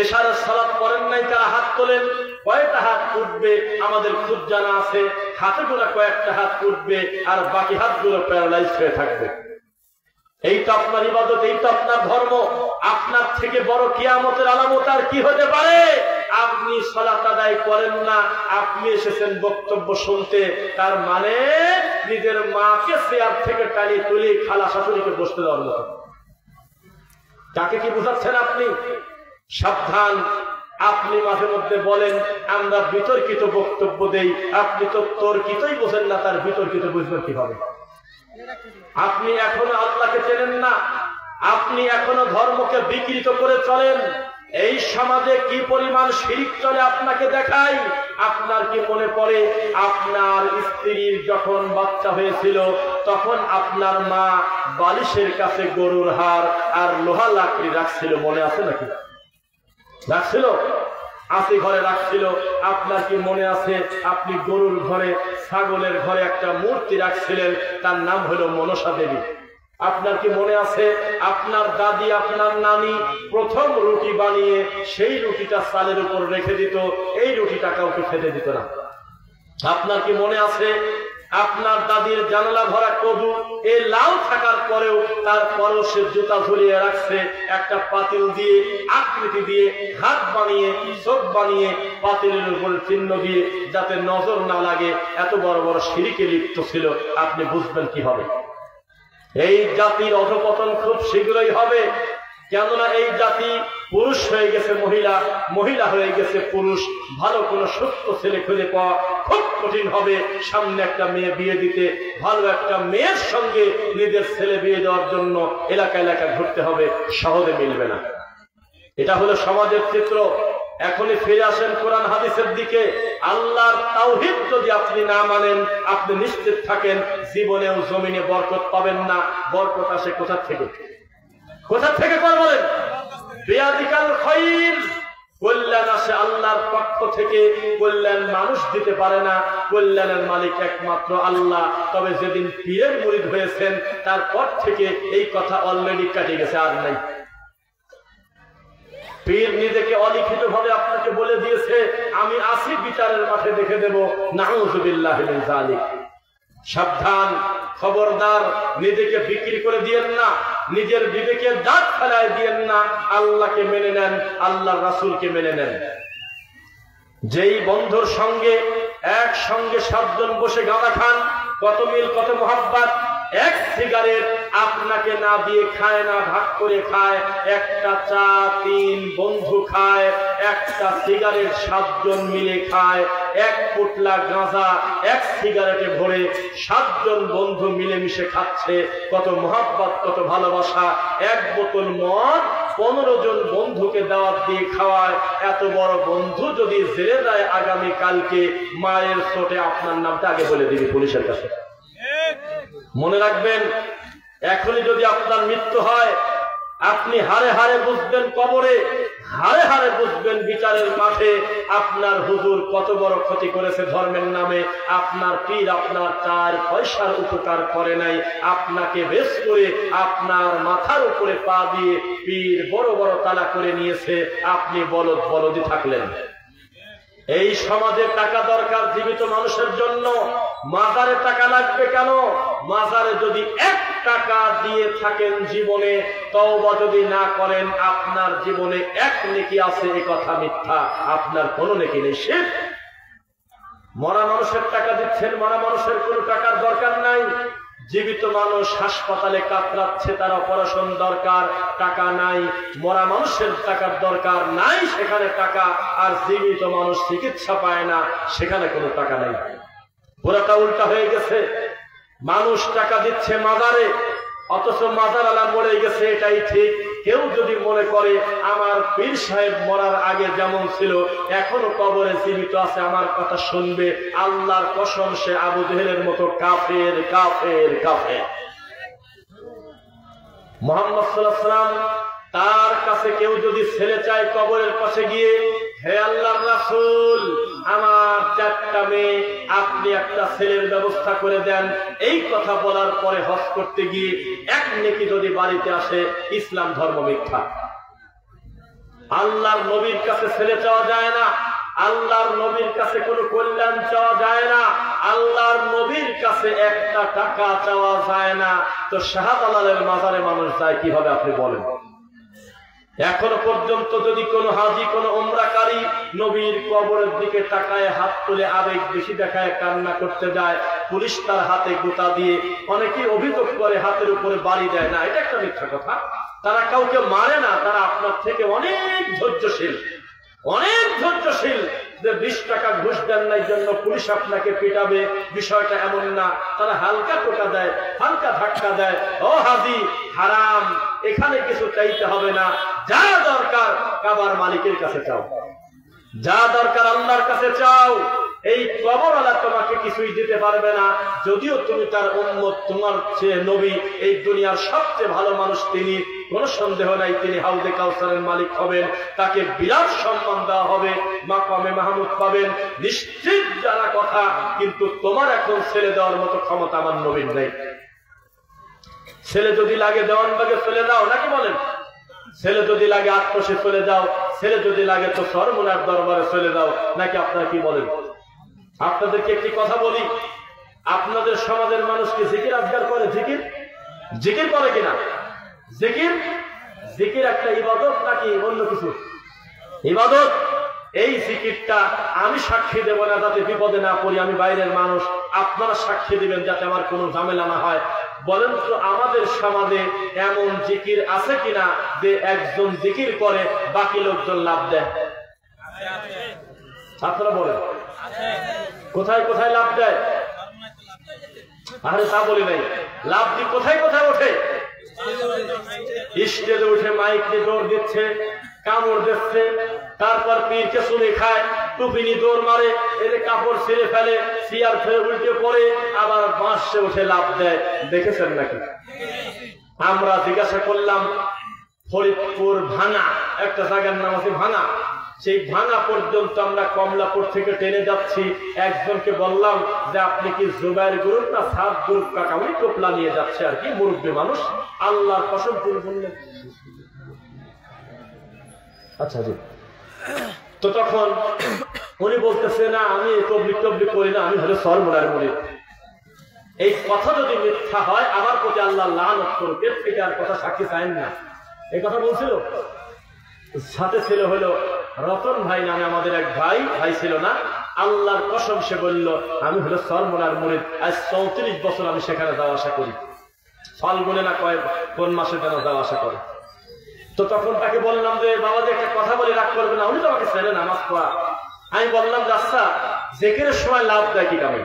এশারের সালাত পড়েন নাই, তারা হাত তোলেন, কয়টা হাত উঠবে আমাদের খুব জানা আছে। হাতে গোনা কয়েকটা হাত উঠবে, আর বাকি হাতগুলো প্যারালাইজ হয়ে থাকবে। এই তো আপনার ইবাদত, এই তো আপনার ধর্ম। আপনার থেকে বড় কিয়ামতের আলামত আর কি হতে পারে? আপনি সালাত আদায় করেন না, আপনি এসেছেন বক্তব্য শুনতে, তার মানে নিজের মাকে চেয়ার থেকে টানিয়ে তুলে খালা শাশুড়িকে বসতে দেওয়ার মতো। কাকে কি বুঝাচ্ছেন আপনি? সাবধান। আপনি মাঝে মধ্যে বলেন আমরা বিতর্কিত বক্তব্য দেই, আপনি তো তর্কিতই বোঝেন না, তার বিতর্কিত বুঝবেন কিভাবে? আপনি এখনো আল্লাহকে চেনেন না, আপনি এখনো ধর্মকে বিকৃত করে চলেন। এই সমাজে কি পরিমাণ শিরক চলে আপনাকে দেখাই। আপনার কি মনে পড়ে আপনার স্ত্রীর যখন বাচ্চা হয়েছিল তখন আপনার মা বালিশের কাছে গরুর হাড় আর লোহা লাকড়ি রাখছিল, মনে আছে নাকি? রাখছিল, আসি ঘরে রাখছিল। আপনার কি মনে আছে আপনি গরুর ঘরে, ছাগলের ঘরে একটা মূর্তি রাখছিলেন, তার নাম হলো মনসা দেবী? আপনার কি মনে আছে আপনার দাদি, আপনার নানি প্রথম রুটি বানিয়ে সেই রুটিটা চালের উপর রেখে দিত, এই রুটিটা কাউকে খেতে দিত না? আপনার কি মনে আছে আপনার দাদির জানালা ভরা কদু, এই লাল থাকার পরেও তারপরও সে জুতা ঝুলিয়ে রাখছে একটা পাতিল দিয়ে, আকৃতি দিয়ে, হাত বানিয়ে, চোখ বানিয়ে, পাতিলের উপর চিহ্ন দিয়ে যাতে নজর না লাগে। এত বড় বড় শিরকে লিপ্ত ছিল। আপনি বুঝবেন কি হবে? এই জাতির অধঃপতন খুব শীঘ্রই হবে। কেননা এই জাতি পুরুষ হয়ে গেছে মহিলা, মহিলা হয়ে গেছে পুরুষ। ভালো কোনো সুস্থ ছেলে খুঁজে পাওয়া খুব কঠিন হবে। সামনে একটা মেয়ে বিয়ে দিতে, ভালো একটা মেয়ের সঙ্গে নিজের ছেলে বিয়ে দেওয়ার জন্য এলাকা এলাকা ঘুরতে হবে, সহজে মিলবে না। এটা হলো সমাজের চিত্র। এখনই ফিরে আসেন কোরআন হাদিসের দিকে। আল্লাহর তাওহীদ যদি আপনি না মানেন, আপনি নিশ্চিত থাকেন জীবনেও জমিনে বরকত পাবেন না। বরকত আসে কোথা থেকে? কোথা থেকে বলেন? বিয়াদিকাল খায়র, কল্যাণ আসে আল্লাহর পক্ষ থেকে। কল্যাণ মানুষ দিতে পারে না, কল্যাণের মালিক একমাত্র আল্লাহ। তবে যেদিন পীরের মুরিদ হয়েছেন তারপর থেকে এই কথা অলরেডি কাটে গেছে, আর নাই। পীর নিজেকে অলিখিত ভাবে আপনাকে বলে দিয়েছে আমি আসি বিচারের মাঠে দেখে দেব। নাউযুবিল্লাহি মিন যালিক। সাবধান, খবরদার, নিজেকে বিক্রি করে দিয়েন না, নিজের বিবেকের দাঁত ফেলায় দিয়েন না। আল্লাহকে মেনে নেন, আল্লাহর রাসূলকে মেনে নেন। যেই বন্ধুর সঙ্গে একসঙ্গে 7 জন বসে গাঁদা খান, কত মিল, কত মোহাব্বত। এক সিগারেট আপনাকে না দিয়ে খায় না, ভাগ করে খায়। একটা চা 3 বন্ধু খায়, একটা সিগারেট 7 জন মিলে খায়। এক পোটলা গাঁজা এক সিগারেটে ভরে 7 জন বন্ধু মিলেমিশে খাচ্ছে। কত মোহাব্বত, কত ভালোবাসা। এক বোতল মদ 15 জন বন্ধুকে দাওয়াত দিয়ে খাওয়ায়। এত বড় বন্ধু যদি জেলে যায় আগামী কালকে, মায়ের চোটে আপনার নামটা আগে বলে দিবি পুলিশের কাছে। মনে রাখবেন, এখনই যদি আপনার মৃত্যু হয়, আপনি হারে হারে বুঝবেন কবরে, হারে হারে বুঝবেন বিচারের মাঠে আপনার হুজুর কত বড় ক্ষতি করেছে ধর্মের নামে। আপনার পীর আপনার 4 পয়সার উপকার করে নাই, আপনাকে বেশ করে আপনার মাথার উপরে পা দিয়ে পীর বড় বড় তালা করে নিয়েছে। আপনি বলদ বলদি থাকলেন। এই সমাজে টাকা দরকার জীবিত মানুষের জন্য, মাজারে টাকা লাগবে কেন? মাজারে যদি 1 টাকা দিয়ে থাকেন জীবনে, তওবা যদি না করেন, আপনার জীবনে 1 নেকি আছে, এ কথা মিথ্যা। আপনার কোনো নেকি নেই, শিরক। মরা মানুষের টাকা দিচ্ছেন, মরা মানুষের কোনো টাকার দরকার নাই। জীবিত মানুষ হাসপাতালে কাতরাচ্ছে, তার অপারেশন দরকার, টাকা নাই। মরা মানুষের টাকার দরকার নাই, সেখানে টাকা। আর জীবিত মানুষ চিকিৎসা পায় না, সেখানে কোনো টাকা নাই। পুরোটা উল্টা হয়ে গেছে। মানুষ টাকা দিচ্ছে মাজারে, অথচ মাজারওয়ালা মরে গেছে, এটাই ঠিক। কেউ যদি মনে করে আমার পীর সাহেব মরার আগে যেমন ছিল এখনো কবরে জীবিত আছে, আমার কথা শুনবে, আল্লাহর কসম সে আবু জেহেলের মতো কাফের কাফের কাফের। মুহাম্মদ সাল্লাল্লাহু আলাইহি ওয়াসাল্লাম, তার কাছে কেউ যদি ছেলে চায় কবরের পাশে গিয়ে, হে আল্লাহর রাসূল, আমার 4টা মেয়ে, আপনি একটা ছেলের ব্যবস্থা করে দেন, এই কথা বলার পরে হজ করতে গিয়ে 1 নেকি যদি বাড়িতে আসে, ইসলাম ধর্ম মিথ্যা। আল্লাহর নবীর কাছে ছেলে চাওয়া যায় না, আল্লাহর নবীর কাছে কোনো কল্যাণ চাওয়া যায় না, আল্লাহর নবীর কাছে 1টা টাকা চাওয়া যায় না। তো শাহজালালের মাজারে মানুষ যায় কিভাবে আপনি বলেন? এখনো পর্যন্ত যদি কোনো হাজি কোনো উমরাকারী নবীর কবরের দিকে তাকায় হাত তুলে আবেগ বেশি দেখায় কান্না করতে যায়, পুলিশ তার হাতে গোতা দিয়ে অনেকেই অভিযোগ করে হাতের উপরে বাড়ি দেয় না, এটা একটা মিথ্যা কথা। তারা কাউকে মারে না, তারা আপনার থেকে অনেক ধৈর্যশীল, অনেক ধৈর্যশীল। যে 20 টাকা ঘুষ দেন না এই জন্য পুলিশ আপনাকে পিটাবে, বিষয়টা এমন না। তারা হালকা টোকা দেয়, হালকা ধাক্কা দেয়, ও হাজি হারাম, এখানে কিছু চাইতে হবে না, যা দরকার কাবার মালিকের কাছে চাও, যা দরকার আল্লাহর কাছে চাও। এই কবরওয়ালা তোমাকে কিছুই দিতে পারবে না, যদিও তুমি তার উম্মত, তোমার চেয়ে নবী এই দুনিয়ার সবচেয়ে ভালো মানুষ তিনি, কোনো সন্দেহ নাই তিনি হাউজে কাউসারের মালিক হবেন, তাকে বিরাট সম্মান দেওয়া হবে, মাকামে মাহমুদ পাবেন, নিশ্চিত জানা কথা। কিন্তু তোমার এখন ছেলে দেওয়ার মতো ক্ষমতা আমার নবীর নেই। ছেলে যদি লাগে দেওয়ানবাগে চলে যাও, নাকি বলেন? ছেলে যদি লাগে আত্মসে চলে যাও, ছেলে যদি লাগে তো সরমুনার দরবারে চলে যাও, নাকি আপনারা কি বলেন? আপনাদেরকে একটি কথা বলি, আপনাদের সমাজের মানুষ কি জিকির আজগার করে? জিকির জিকির করে কিনা? জিকির জিকির একটা ইবাদত নাকি অন্য কিছু? ইবাদত। এই জিকিরটা আমি সাক্ষী দেব না যাতে বিপদে না পড়ি, আমি বাইরের মানুষ, আপনারা সাক্ষী দিবেন যাতে আমার কোনো ঝামেলা না হয়। বলেন তো আমাদের সমাজে এমন জিকির আছে কিনা যে একজন জিকির করে বাকি লোকজন লাভ দেয়? আপনারা বলেন কোথায় কোথায় লাভ দেয়? আরে তা বলি নাই, লাভ দি কোথায় কোথায় ওঠে? স্টেজে উঠে মাইক দিয়ে দৌড় দিচ্ছে, কামড় দিচ্ছে, তারপর পীরকে শুনে খায়, টুপি নিয়ে দৌড় মারে, এর কাপড় ছিঁড়ে ফেলে, চেয়ার ফেলে উল্টে পড়ে, আবার বাঁশে উঠে লাভ দেয়। দেখেছেন নাকি? আমরা জিজ্ঞাসা করলাম ফরিদপুর ভাঙা একটা জায়গার নাম আছে ভাঙা, সেই ভাঙা পর্যন্ত আমরা কমলাপুর থেকে ট্রেনে যাচ্ছি। একজনকে বললাম যে আপনি কি জুবাইর গ্রুপ না সাত গ্রুপ? কাকা উনি টোপলা নিয়ে যাচ্ছে আর কি, মুরব্বী মানুষ। আল্লাহর কসম করে বললেন আচ্ছা জি। তো তখন উনি বলতেছে না আমি তবলিগ টবলিগ করি না, আমি হলে সরমুনার মুরিদ। এই কথা যদি মিথ্যা হয় আমার প্রতি আল্লাহ লানত করবে, থেকে আর কথা সাক্ষী চাইন না। এই কথা বলছিল। সাথে ছিল হলো রতন ভাই নামে আমাদের এক ভাই ছিল না, আল্লাহর কসম সে বলল আমি হলো সরমুনার মুরিদ, আজ 34 বছর আমি সেখানে যাওয়া আসা করি। ফাল্গুনে না কোন মাসে যেন যাওয়া আসা করে। তো তখন তাকে বললাম যে বাবা যে একটা কথা বলে রাগ করবে না, উনি তো আমাকে ছেলে নামাজ পড়া। আমি বললাম যে আচ্ছা জিকিরের সময় লাভ দেয় কি কামে?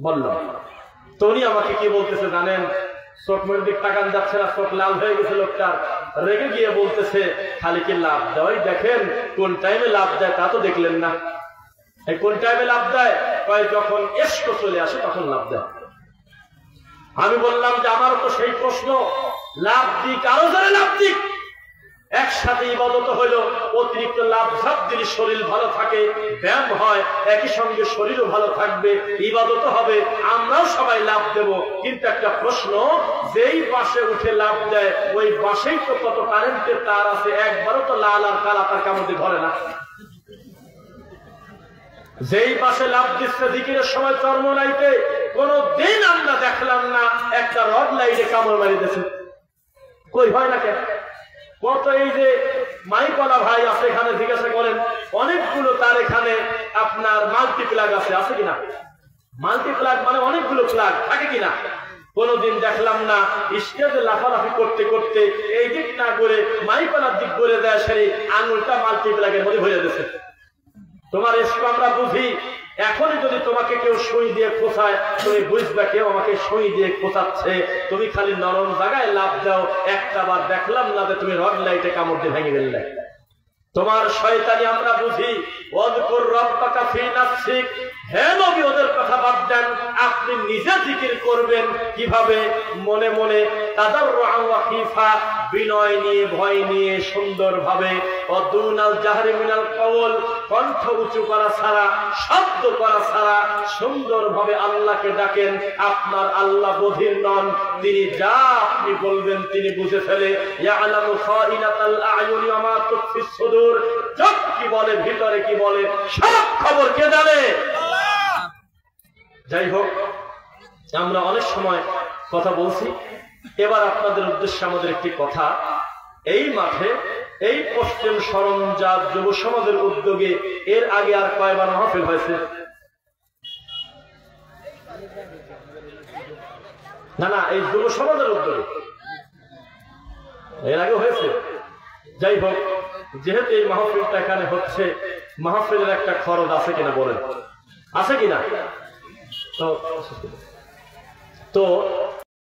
বললাম। তো উনি আমাকে কি বলতেছে জানেন? চোখ মেরে দিক তাকান যাচ্ছে না, চোখ লাল হয়ে গেছে লোকটার, রেগে গিয়ে বলতেছে খালি কি লাভ দেয়? দেখেন কোন টাইমে লাভ দেয় তা তো দেখলেন না। এই কোন টাইমে লাভ দেয়? যখন এসক চলে আসে তখন লাভ দেয়। আমি বললাম যে আমারও তো সেই প্রশ্ন, লাভ দিক আরো ধরে লাভ দিক, একসাথে ইবাদত হইলো, অতিরিক্ত লাভ ঝাপ দিলে শরীর ভালো থাকে, ব্যায়াম হয়, একই সঙ্গে শরীরও ভালো থাকবে, ইবাদত হবে, আমরাও সবাই লাভ দেব। কিন্তু একটা প্রশ্ন, যেই বাসে উঠে লাভ দেয় ওই বাসেই তো কত কারেন্টের তার আছে, একবারও তো লাল আর কালা তার কামড়ে ধরে না। যেই পাশে লাভ দিচ্ছে জিকিরের সময় চরমনাইতে, কোন দিন আমরা দেখলাম না একটা রড লাইটে কামড় মারি দিয়েছে। কই হয় না কেন? কত এই যে মাইকওয়ালা ভাই আছে এখানে জিজ্ঞাসা করেন, অনেকগুলো তার এখানে আপনার মাল্টি প্লাগ আছে কিনা? মাল্টি প্লাগ মানে অনেকগুলো প্লাগ থাকে কিনা? কোনদিন দেখলাম না। স্টেজে লাফালাফি করতে করতে এই দিক না করে মাইকওয়ালার দিক করে দেয়, সেই আঙুলটা মাল্টি প্লাগের মধ্যে ভরে দিয়েছে। তোমার এসব আমরা বুঝি। এখনই যদি তোমাকে কেউ সুই দিয়ে খোঁচায় তুমি বুঝবে কেউ আমাকে সুই দিয়ে খোঁচাচ্ছে, তুমি খালি নরম জায়গায় লাভ দাও। একটা বার দেখলাম না যে তুমি রড লাইটে কামড় দিয়ে ভেঙে ফেললে। তোমার শয়তানি আমরা বুঝি। ওয়াযকুর রাব্বাকা ফী নাফসিক, হে নবী ওদের কথা বাদ দেন, আপনি নিজে জিকির করবেন কিভাবে? মনে মনে, তাদাররুআন ওয়া খীফা, বিনয় নিয়ে ভয় নিয়ে সুন্দরভাবে, ওয়াদুনাল জাহরি মিনাল কওল, কণ্ঠ উঁচু করা ছাড়া, শব্দ করা ছাড়া সুন্দরভাবে আল্লাহকে ডাকেন। আপনার আল্লাহ বধির নন, তিনি যা আপনি বলবেন তিনি বুঝে ফেলে। ইয়ালামু খাইনাতাল আ'য়ুনি ওয়া মা তুখফিস সুদূর, চোখ কি বলে ভিতরে কি বলে সব খবর কে জানে? যাই হোক, আমরা অনেক সময় কথা বলছি, এবার আপনাদের উদ্দেশ্যে আমাদের একটি কথা। এই মাঠে এই পশ্চিম সরঞ্জাত যুব সমাজের উদ্যোগে এর আগে আর কয়বার মাহফিল হয়েছে? না না, এই যুব সমাজের উদ্যোগে এর আগে হয়েছে। যাই হোক, যেহেতু এই মাহফিলটা এখানে হচ্ছে, মাহফিলের একটা খরচ আছে কিনা বলেন, আছে কিনা? তো